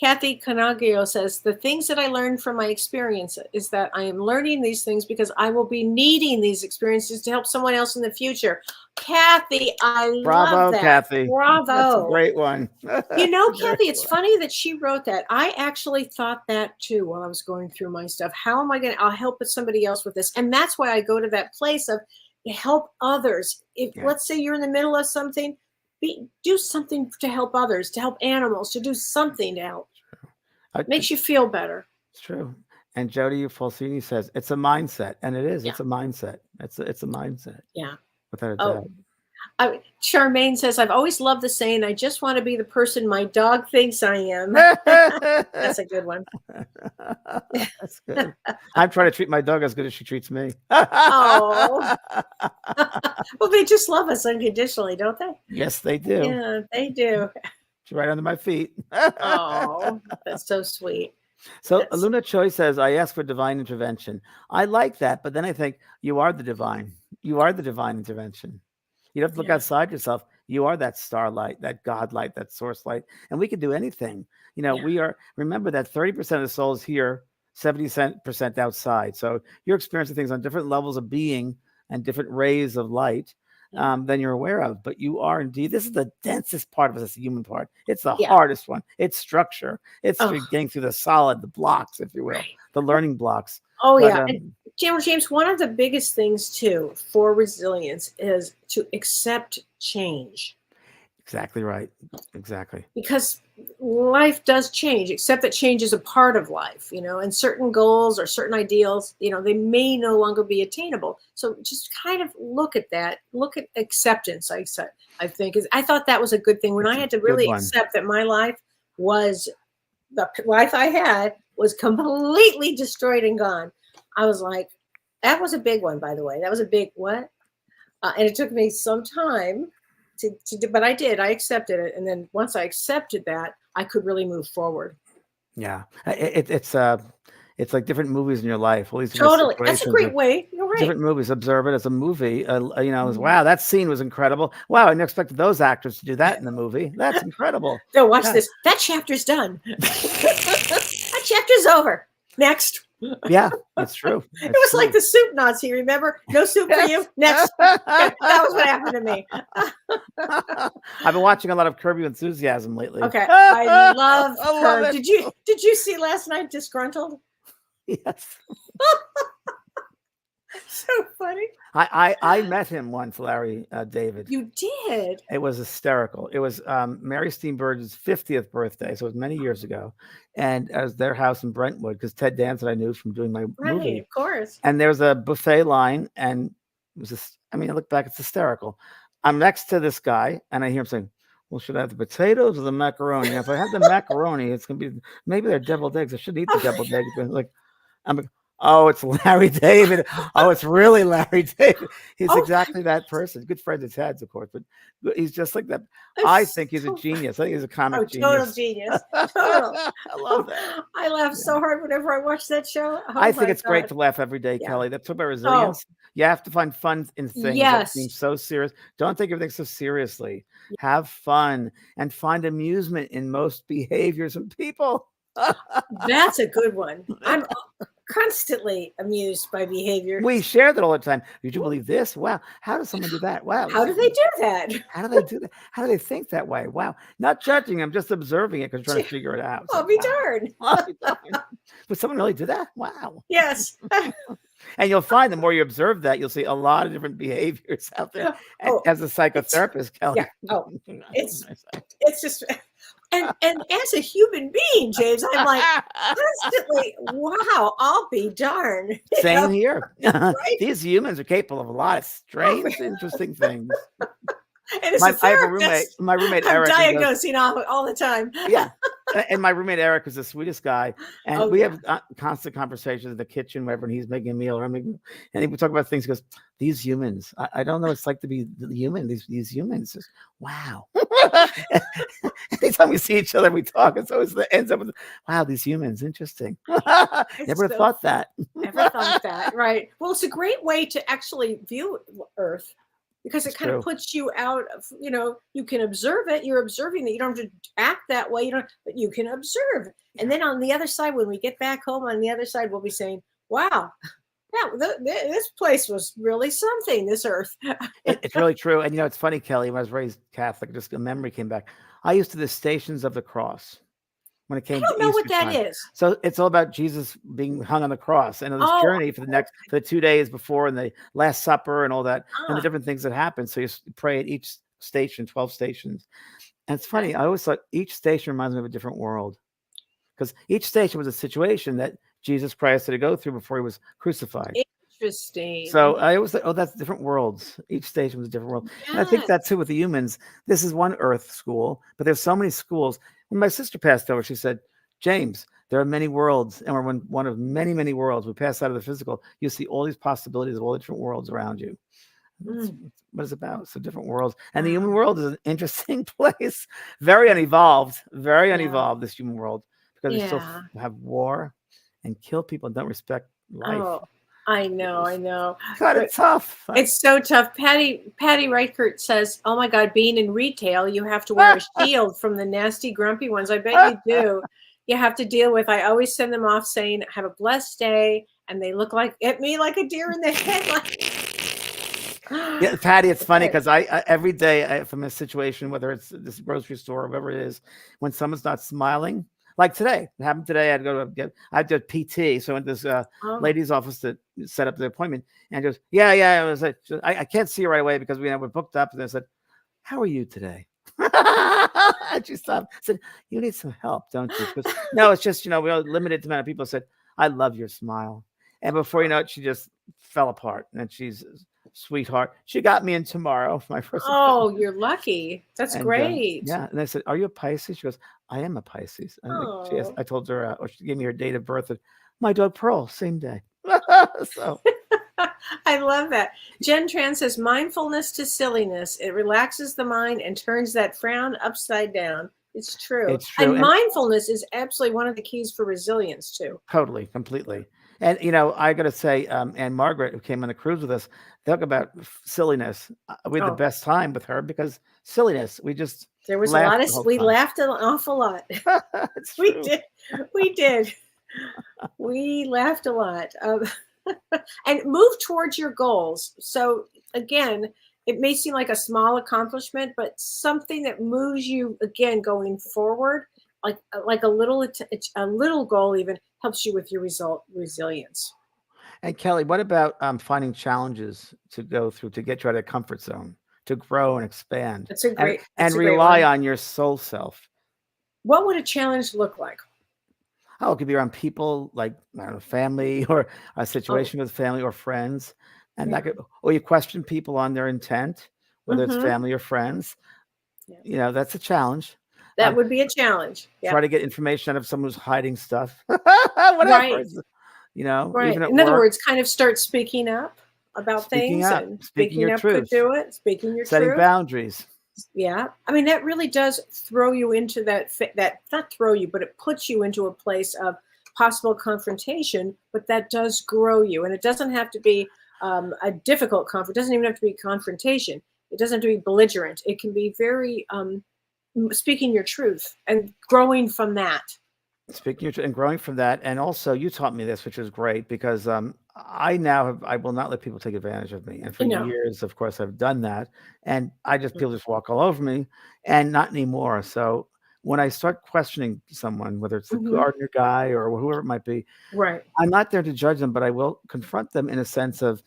Kathy Canagio says, the things that I learned from my experience is that I am learning these things because I will be needing these experiences to help someone else in the future. Kathy, I Bravo, love that. Kathy. Bravo. That's a great one. Kathy, it's funny that she wrote that. I actually thought that too while I was going through my stuff. How am I going to, I'll help somebody else with this. And that's why I go to that place of help others. If let's say you're in the middle of something, do something to help others, to help animals, to do something to help. It makes you feel better. It's true. And Jody Falsini says it's a mindset, and it is. Yeah. It's a mindset. It's a mindset. Yeah. Without a doubt. Charmaine says, I've always loved the saying, I just want to be the person my dog thinks I am. That's a good one. That's good. I'm trying to treat my dog as good as she treats me. Oh. Well, they just love us unconditionally, don't they? Yes, they do. Yeah, they do. She's right under my feet. Oh, that's so sweet. So Luna Choi says, I ask for divine intervention. I like that, but then I think you are the divine. You are the divine intervention. You don't have to look outside yourself. You are that starlight, that God light, that source light. And we can do anything. We are, remember that 30% of the soul is here, 70% outside. So you're experiencing things on different levels of being and different rays of light than you're aware of. But you are indeed, this is the densest part of us, the human part. It's the hardest one. It's structure. It's getting through the solid, the blocks, if you will, the learning blocks. Oh, but, yeah. James, one of the biggest things, too, for resilience is to accept change. Exactly right. Exactly. Because life does change, except that change is a part of life, and certain goals or certain ideals, they may no longer be attainable. So just kind of look at that. Look at acceptance, I think. I thought that was a good thing. When I had to really accept that my life was, the life I had was completely destroyed and gone. I was like, that was a big one, by the way. That was a big what? And it took me some time to do, but I did. I accepted it. And then once I accepted that, I could really move forward. Yeah. It's like different movies in your life. All these totally. That's a great way. You're right. Different movies. Observe it as a movie. Wow, that scene was incredible. Wow, I never expected those actors to do that in the movie. That's incredible. No, watch this. That chapter's done. That chapter's over. Next. Yeah, that's true. It was like the soup Nazi, remember? No soup for you. Next. That was what happened to me. I've been watching a lot of Curb Your Enthusiasm lately. Okay. I love her. Did you see last night Disgruntled? Yes. So funny. I met him once, Larry David. You did? It was hysterical. It was Mary Steenburgen's 50th birthday, so it was many years ago. And it was their house in Brentwood, because Ted Danson I knew from doing my movie. Of course. And there was a buffet line, and it was just, I look back, it's hysterical. I'm next to this guy, and I hear him saying, well, should I have the potatoes or the macaroni? If I have the macaroni, it's going to be, maybe they're deviled eggs. I shouldn't eat the deviled eggs. But I'm like, oh, it's Larry David. Oh, it's really Larry David. He's exactly that person. Good friend of Ted's, of course, but he's just like that. I think he's a genius. I think he's a comic genius. Total genius. Total. I love that. I laugh so hard whenever I watch that show. I think it's great to laugh every day, Kelly. That's about resilience. You have to find fun in things that seem so serious. Don't take everything so seriously. Have fun and find amusement in most behaviors and people. That's a good one. I'm constantly amused by behavior. We share that all the time. Did you believe this? Wow. How does someone do that? Wow. How do they do that? How do they do that? How do they think that way? Wow. Not judging. I'm just observing it because I'm trying to figure it out. I'll be darned. Would someone really do that? Wow. Yes. And you'll find the more you observe that, you'll see a lot of different behaviors out there. As a psychotherapist, Kelly. Yeah. Oh, it's just, And as a human being, James, I'm like constantly, wow, I'll be darned. Same here. Right? These humans are capable of a lot of strange, interesting things. And as a I have a roommate. therapist, My roommate I'm Eric. He goes, diagnosing all the time. yeah. And my roommate Eric is the sweetest guy, and Oh, we yeah. have constant conversations in the kitchen whenever he's making a meal or I'm making, and we talk about things. He goes, "These humans, I don't know what it's like to be human. These humans, just, wow." Anytime we see each other, we talk. It's always ends up with, "Wow, these humans, interesting." Never so thought that. Never thought that, right? Well, it's a great way to actually view Earth because it It's kind of true. puts you out of, you can observe it. You're observing it. You don't have to act that way. You don't, but you can observe. And then on the other side, when we get back home, on the other side, we'll be saying, "Wow, this place was really something. This Earth." It's really true. And it's funny, Kelly. When I was raised Catholic, just a memory came back. I used to the Stations of the Cross when it I came don't to know what Easter that time. is. So it's all about Jesus being hung on the cross and this Oh, journey for the 2 days before and the Last Supper and all that and the ah, different things that happen. So you pray at each station, 12 stations. And it's funny. okay. I always thought each station reminds me of a different world because each station was a situation that Jesus Christ had to go through before he was crucified. Interesting. So I always thought, oh, that's different worlds. Each station was a different world. And I think Yes. that too with the humans. This is one Earth school, but there's so many schools. When my sister passed over, she said, James, there are many worlds, and we're one of many, many worlds. We pass out of the physical. You see all these possibilities of all the different worlds around you. That's Mm, what it's about. So different worlds. And the human wow. world is an interesting place. Very unevolved, Yeah. this human world, because we still Yeah. have war and kill people and don't respect life. Oh, I know. I know. Kind of But tough. it's so tough. Patty Reichert says, "Oh my God, being in retail, you have to wear a shield from the nasty, grumpy ones. I bet you do. You have to deal with. I always send them off saying, 'Have a blessed day,' and they look at me like a deer in the Yeah, headlights." Patty, it's funny Okay. because I every day from a situation, whether it's this grocery store or whatever it is, when someone's not smiling, like today, it happened today. I had to go to I did PT, so I went to this Oh, lady's office to set up the appointment, and goes, yeah. I was like, I can't see her right away because we're booked up, and I said, "How are you today?" And she stopped, said, "You need some help, don't you?" She goes, "No, it's just we are limited amount of people." Said, "I love your smile," and before you know it, she just fell apart, and she's sweetheart. She got me in tomorrow for my first oh, appointment. you're lucky. That's And great. yeah, and I said, "Are you a Pisces?" She goes, "I am a Pisces." And Oh. I told her, or she gave me her date of birth. And my dog Pearl, same day. So I love that. Jen Tran says mindfulness to silliness. It relaxes the mind and turns that frown upside down. It's true. it's true, And and mindfulness is absolutely one of the keys for resilience too. totally, completely. And I got to say, and Margaret, who came on the cruise with us, talk about silliness. We had the Oh, best time with her because silliness. We just there was a laughed lot of the whole we time. laughed an awful lot. It's We true. did. We did. We laughed a lot. And move towards your goals. So again, it may seem like a small accomplishment, but something that moves you again going forward, like a little goal even helps you with your resilience. And Kelly, what about finding challenges to go through to get you out of the comfort zone, to grow and expand, and That's a great rely one. on your soul self? What would a challenge look like? Oh, it could be around people like I don't know, family or a Oh, situation with family or friends, and yeah. or you question people on their intent, whether it's Mm-hmm. family or friends. Yeah. That's a challenge. That Um, would be a challenge. Try Yep. to get information out of someone who's hiding stuff, whatever. Right. Even Right. at In other work, words, kind of start speaking up about speaking things, up, and speaking speaking your up could truth, do it. Speaking your setting truth. boundaries. Yeah. I mean, that really does throw you into that not throw you, but it puts you into a place of possible confrontation, but that does grow you. And it doesn't have to be a difficult conflict. It doesn't even have to be confrontation. It doesn't have to be belligerent. It can be very speaking your truth and growing from that. Speaking and growing from that, and also you taught me this, which is great because I will not let people take advantage of me. And for You know. years, of course, I've done that, and people just walk all over me, and not anymore. So when I start questioning someone, whether it's the Hmm. gardener guy or whoever it might be, Right. I'm not there to judge them, but I will confront them in a sense of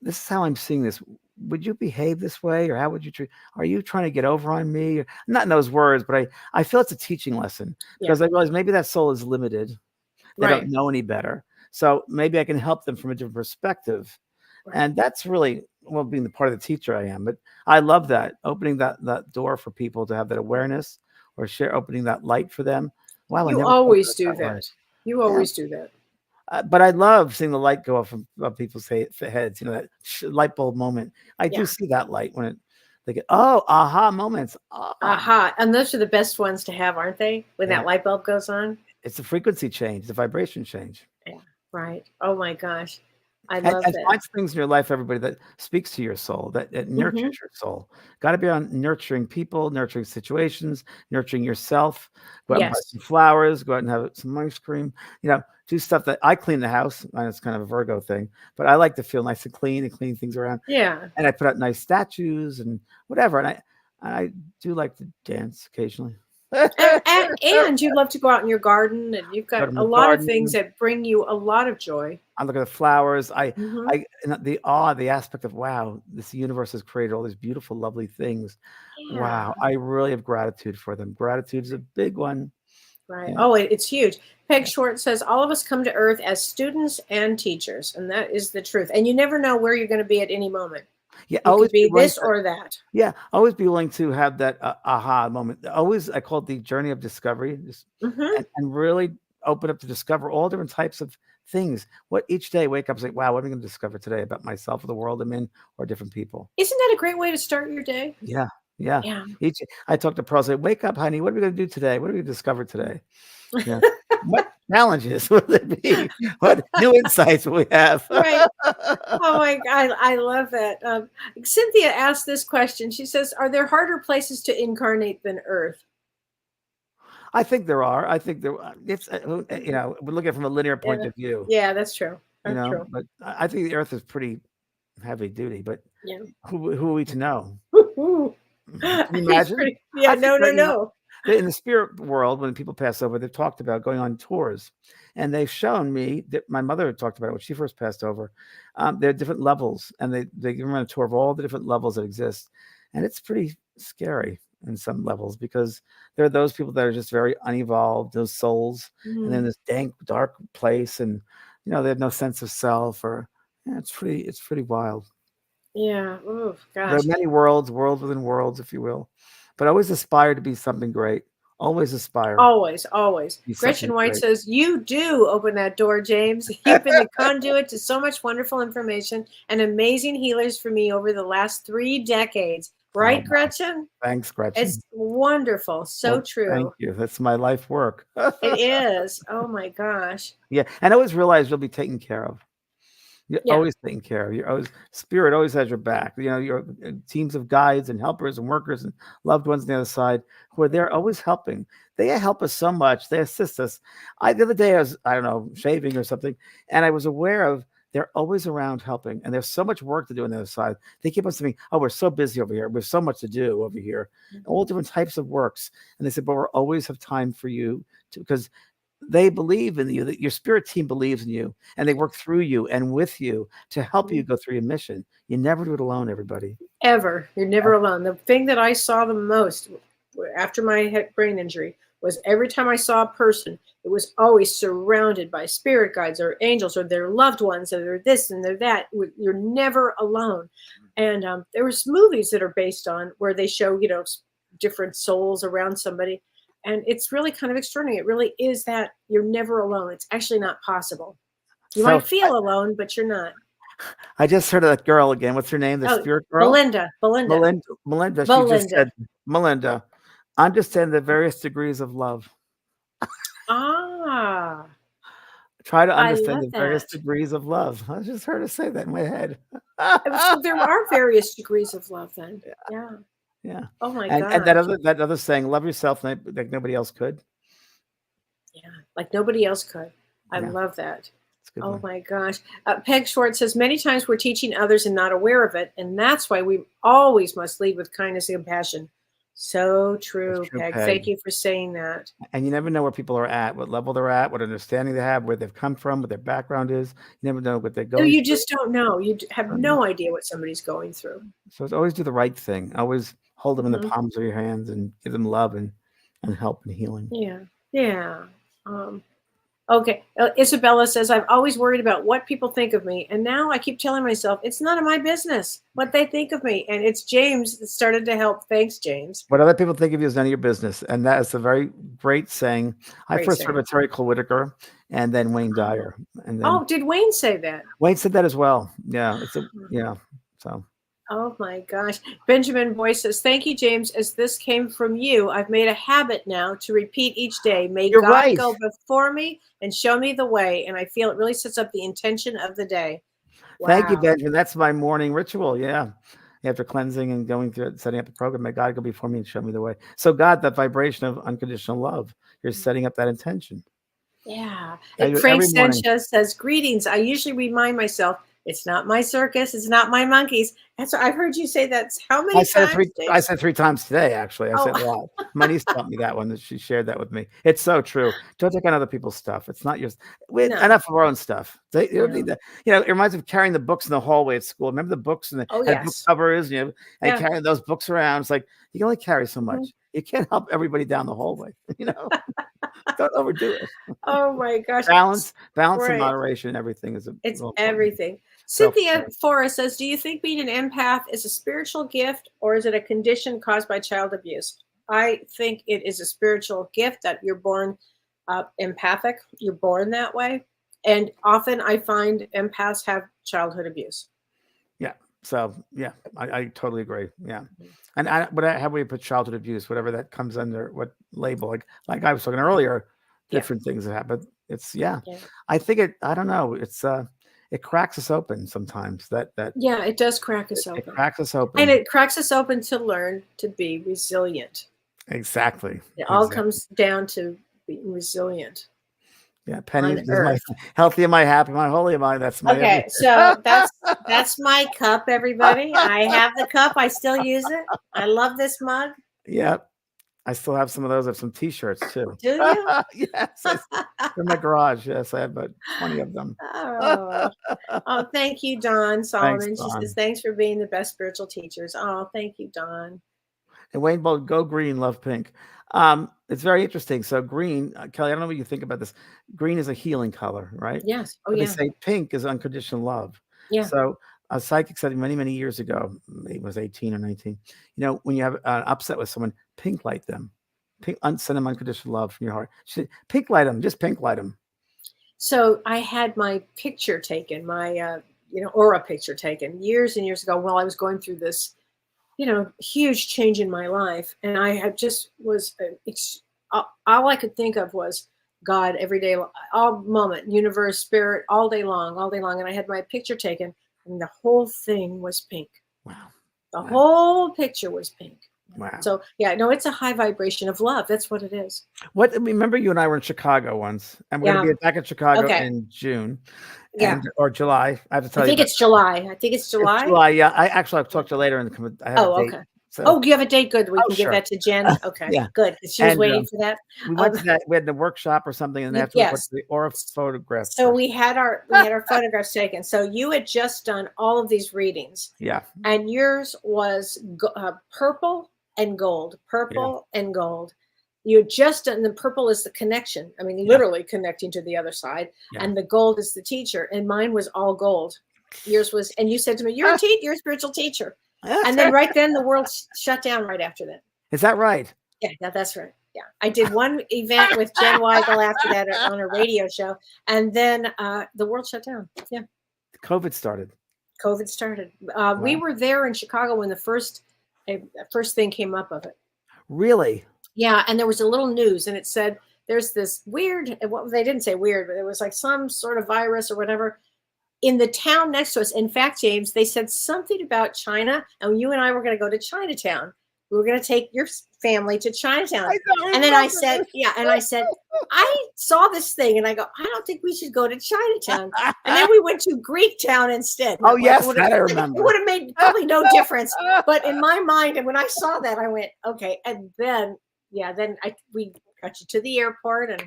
this is how I'm seeing this. would you behave this way, or how would you treat? Are you trying to get over on me? Not in those words, but I feel it's a teaching lesson Yeah. because I realize maybe that soul is limited. They Right. don't know any better. So maybe I can help them from a different perspective. Right. And that's really, well, being the part of the teacher I am. But I love that, opening that door for people to have that awareness or opening that light for them. Wow, I You never thought of always it do that way. that. You Yeah. always do that. But I love seeing the light go off of people's heads, that light bulb moment. I do Yeah. see that light when they get, oh, aha moments. Ah. Aha. And those are the best ones to have, aren't they? When Yeah. that light bulb goes on. It's a frequency change, the vibration change. Yeah. Right. Oh my gosh. I And, love and that. find things in your life, everybody, that speaks to your soul, that nurtures your soul. Got to be on nurturing people, nurturing situations, nurturing yourself. Go out and buy Yes. some flowers, go out and have some ice cream, do stuff that I clean the house. And it's kind of a Virgo thing, but I like to feel nice and clean things around. Yeah. And I put out nice statues and whatever. And I do like to dance occasionally. And you love to go out in your garden, and you've Go got to a my lot of garden. things that bring you a lot of joy. I look at the flowers. Mhm. And the awe, the aspect of, wow, this universe has created all these beautiful, lovely things. Yeah. Wow, I really have gratitude for them. Gratitude is a big one. Right. Yeah. Oh, it's huge. Peg Short says all of us come to Earth as students and teachers, and that is the truth. And you never know where you're going to be at any moment. Yeah, You always could be willing this to, or that. yeah, always be willing to have that aha moment. Always, I call it the journey of discovery, Hmm. and really open up to discover all different types of things. What each day wake up and say, wow, what am I going to discover today about myself or the world I'm in or different people? Isn't that a great way to start your day? Yeah, yeah. Yeah. I talk to Pearl, say, wake up, honey. What are we going to do today? What are we going to discover today? Yeah. What challenges will there be? What new insights will we have? Right. Oh my God, I love that. Cynthia asked this question. She says, "Are there harder places to incarnate than Earth?" I think there are. I think there. It's we're looking from a linear point Yeah, of view. yeah, that's true. That's true. But I think the Earth is pretty heavy duty. But Yeah. who are we to know? Woo-hoo. Can you It's imagine? pretty- yeah, I think no, no, that, no. in the spirit world, when people pass over, they've talked about going on tours, and they've shown me that my mother had talked about it when she first passed over. There are different levels, and they give them a tour of all the different levels that exist, and it's pretty scary in some levels because there are those people that are just very unevolved, those souls, and then this dank, dark place, and they have no sense of self, or it's pretty wild. Yeah. Oh There gosh. are many worlds within worlds, if you will, but always aspire to be something great. Always aspire to Always, always. be something Gretchen White great. says, "You do open that door, James. You've been the conduit to so much wonderful information and amazing healers for me over the last 3 decades." Right, wow. Gretchen? Thanks, Gretchen. It's wonderful. So Well, true. thank you. That's my life work. It is. Oh my gosh. Yeah, and always realize you'll be taken care of. You're Yeah. always taken care of. You're always spirit always has your back. Your teams of guides and helpers and workers and loved ones on the other side who are there always helping. They help us so much. They assist us. The other day I was, I don't know, shaving or something, and I was aware of they're always around helping, and there's so much work to do on the other side. They keep on saying, "Oh, we're so busy over here. There's so much to do over here, all different types of works." And they said, "But we'll always have time for you because." They believe in you, that your spirit team believes in you, and they work through you and with you to help you go through your mission. You never do it alone, everybody. Ever. You're never alone. The thing that I saw the most after my brain injury was every time I saw a person, it was always surrounded by spirit guides or angels or their loved ones, or they're this and they're that. You're never alone. And there was movies that are based on where they show, different souls around somebody. And it's really kind of extraordinary. It really is that you're never alone. It's actually not possible. You So, might feel alone, but you're not. I just heard of that girl again. What's her name? The spirit girl? Belinda. Melinda. She just said, Melinda, understand the various degrees of love. Ah. Try to I understand love the various that. degrees of love. I just heard her say that in my head. So there are various degrees of love then. Yeah. Yeah. Oh my And gosh. that other saying, love yourself like nobody else could. Yeah. Like nobody else could. I Yeah. love that. It's a good Oh one. my gosh. Peg Schwartz says many times we're teaching others and not aware of it. And that's why we always must lead with kindness and compassion. So That's true, true, Peg. Thank Peg. you for saying that. And you never know where people are at, what level they're at, what understanding they have, where they've come from, what their background is. You never know what they're No, going you through. just don't know. You have Um, no idea what somebody's going through. So it's always do the right thing. Always hold them in the Mhm. palms of your hands and give them love and help and healing. Yeah. Yeah. Um, Okay. Isabella says, I've always worried about what people think of me. And now I keep telling myself, it's none of my business what they think of me. And it's James that started to help. Thanks, James. What other people think of you is none of your business. And that is a very great saying. I Great first heard saying. of Terry Cole Whitaker and then Wayne Dyer. And then Oh, did Wayne say that? Wayne said that as well. Yeah. Yeah. So Oh my gosh. Benjamin Boyce says, thank you, James. As this came from you, I've made a habit now to repeat each day. May you're God right. go before me and show me the way. And I feel it really sets up the intention of the day. Thank you, Wow. Benjamin. That's my morning ritual. Yeah. After cleansing and going through it, setting up the program, may God go before me and show me the way. So, God, that vibration of unconditional love, you're setting up that intention. Yeah. I do it Frank every morning. Sanchez says, greetings. I usually remind myself, it's not my circus, it's not my monkeys. That's what I've heard you say that how I many said it times, I James? said 3 times today, actually. I said Oh, it a lot. My niece taught me that one, that she shared that with me. It's so true. Don't take on other people's stuff. It's not yours. We no, enough of our own stuff. They don't no. need that. It reminds me of carrying the books in the hallway at school. Remember the books and Oh, had book yes. covers, and Yeah. carrying those books around. It's like you can only carry so Mhm. much. You can't help everybody down the hallway. Don't overdo it. Oh my gosh. Balance and Right. moderation, everything is It's real important. everything. Cynthia Self-care. Forrest says, do you think being an empath is a spiritual gift or is it a condition caused by child abuse? I think it is a spiritual gift that you're born empathic. You're born that way. And often I find empaths have childhood abuse. Yeah. So yeah, I totally agree. Yeah. And how we put childhood abuse, whatever that comes under, what label, like I was talking earlier, Yeah. different things that happen. It's yeah. Yeah. I think I don't know. It cracks us open sometimes. That Yeah, it does crack us it open. cracks us And open. it cracks us open to learn to be resilient. Exactly. It all comes down to being resilient. Yeah. Penny, On this is my earth. healthy am I, happy am I, holy am I? That's my Okay, so that's my cup, everybody. I have the cup. I still use it. I love this mug. Yeah. I still have some of those. I have some T-shirts too. Do you? Yes, they're in my garage. Yes, I have about 20 of them. Oh, thank you, Dawn Thanks, Solomon. She Don. says, thanks for being the best spiritual teachers. Oh, thank you, Dawn. And Wayne Bolt, go green, love pink. It's very interesting. So green, Kelly, I don't know what you think about this. Green is a healing color, right? Yes. Oh, But they yeah. say pink is unconditional love. Yeah. So a psychic said many, many years ago, maybe it was 18 or 19, when you have an upset with someone, pink light them. Send them unconditional love from your heart. She said, pink light them, just pink light them. So I had my picture taken, my aura picture taken years and years ago while I was going through this, huge change in my life, and I had just was all I could think of was God every day, all moment, universe, spirit, all day long, and I had my picture taken, and the whole thing was pink. Wow. The whole picture was pink. Wow. So yeah, no, it's a high vibration of love. That's what it is. Remember you and I were in Chicago once, and we're going to be back in Chicago in June, or July. I have to tell I you. think it's July. I think it's July. It's July. Yeah, I'll talk to you later. And I have a date. Okay. So, You have a date. Good. We can sure. give that to Jen. Okay. Yeah. Good. She was And, waiting for that. We went to that. We had the workshop or something, and after we went to the aura photograph. So we had our photographs taken. So you had just done all of these readings. Yeah. And yours was purple and gold. Purple and gold. You had just done the purple is the connection. I mean, literally connecting to the other side. Yeah. And the gold is the teacher. And mine was all gold. Yours was, and you said to me, "You're a spiritual teacher." And then right then the world shut down right after that. Is that right? Yeah, that's right. Yeah. I did one event with Jen Weigel after that on a radio show. And then the world shut down. Yeah. COVID started. Wow. We were there in Chicago when the first thing came up of it. Really? Yeah. And there was a little news and it said, there's this weird, well, they didn't say weird, but it was like some sort of virus or whatever in the town next to us. In fact, James, they said something about China, and you and I were going to go to Chinatown. we were going to take your family to Chinatown. don't And then I remember said, this. yeah. And I said, I saw this thing and I go, I don't think we should go to Chinatown. And then we went to Greek Town instead. Oh, Like, yes, it that I would've- remember. It would have made probably no difference. But in my mind, and when I saw that, I went, okay. And then, we got you to the airport and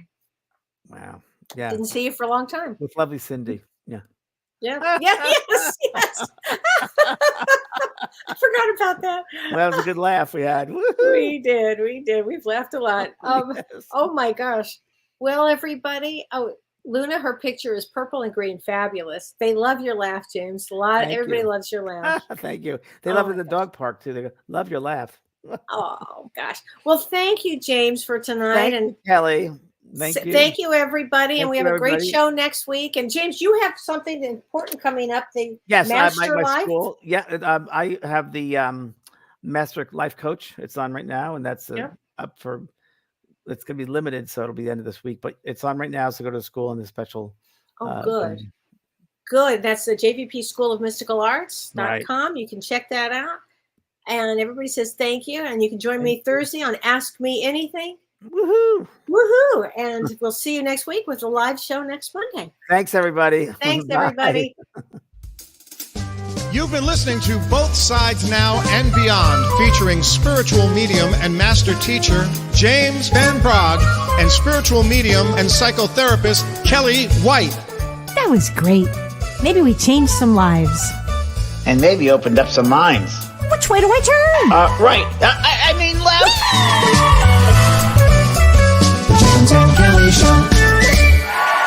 Wow. Yeah. didn't see you for a long time. With lovely Cindy. Yeah. Yeah. Yes. I forgot about that. Well, that was a good laugh we had. Woohoo! We did. We've laughed a lot. Yes. Oh my gosh. Well, everybody. Oh, Luna, her picture is purple and green. Fabulous. They love your laugh, James. Thank Everybody you. loves your laugh. Thank you. They Oh love it my at the dog park too. They go, love your laugh. Oh gosh. Well, thank you, James, for tonight. Thank and you, Kelly. Thank you. Thank you, everybody. Thank and we you, have a great everybody. show next week. And James, you have something important coming up. The Yes, Master my Life. school. Yeah, I have the Master Life Coach. It's on right now, and that's Yeah. up for. It's going to be limited, so it'll be the end of this week. But it's on right now, so go to school in the special. Oh, good. Good. That's the JVP School of Mystical Arts.com. Right. You can check that out. And everybody says thank you. And you can join me Thursday on Ask Me Anything. Woohoo! Woohoo! And we'll see you next week with a live show next Monday. Thanks, everybody. Thanks, Bye. everybody. You've been listening to Both Sides Now and Beyond, featuring spiritual medium and master teacher James Van Praagh and spiritual medium and psychotherapist Kellee White. That was great. Maybe we changed some lives. And maybe opened up some minds. Which way do I turn? Right. I mean left. The James and Kellee Show.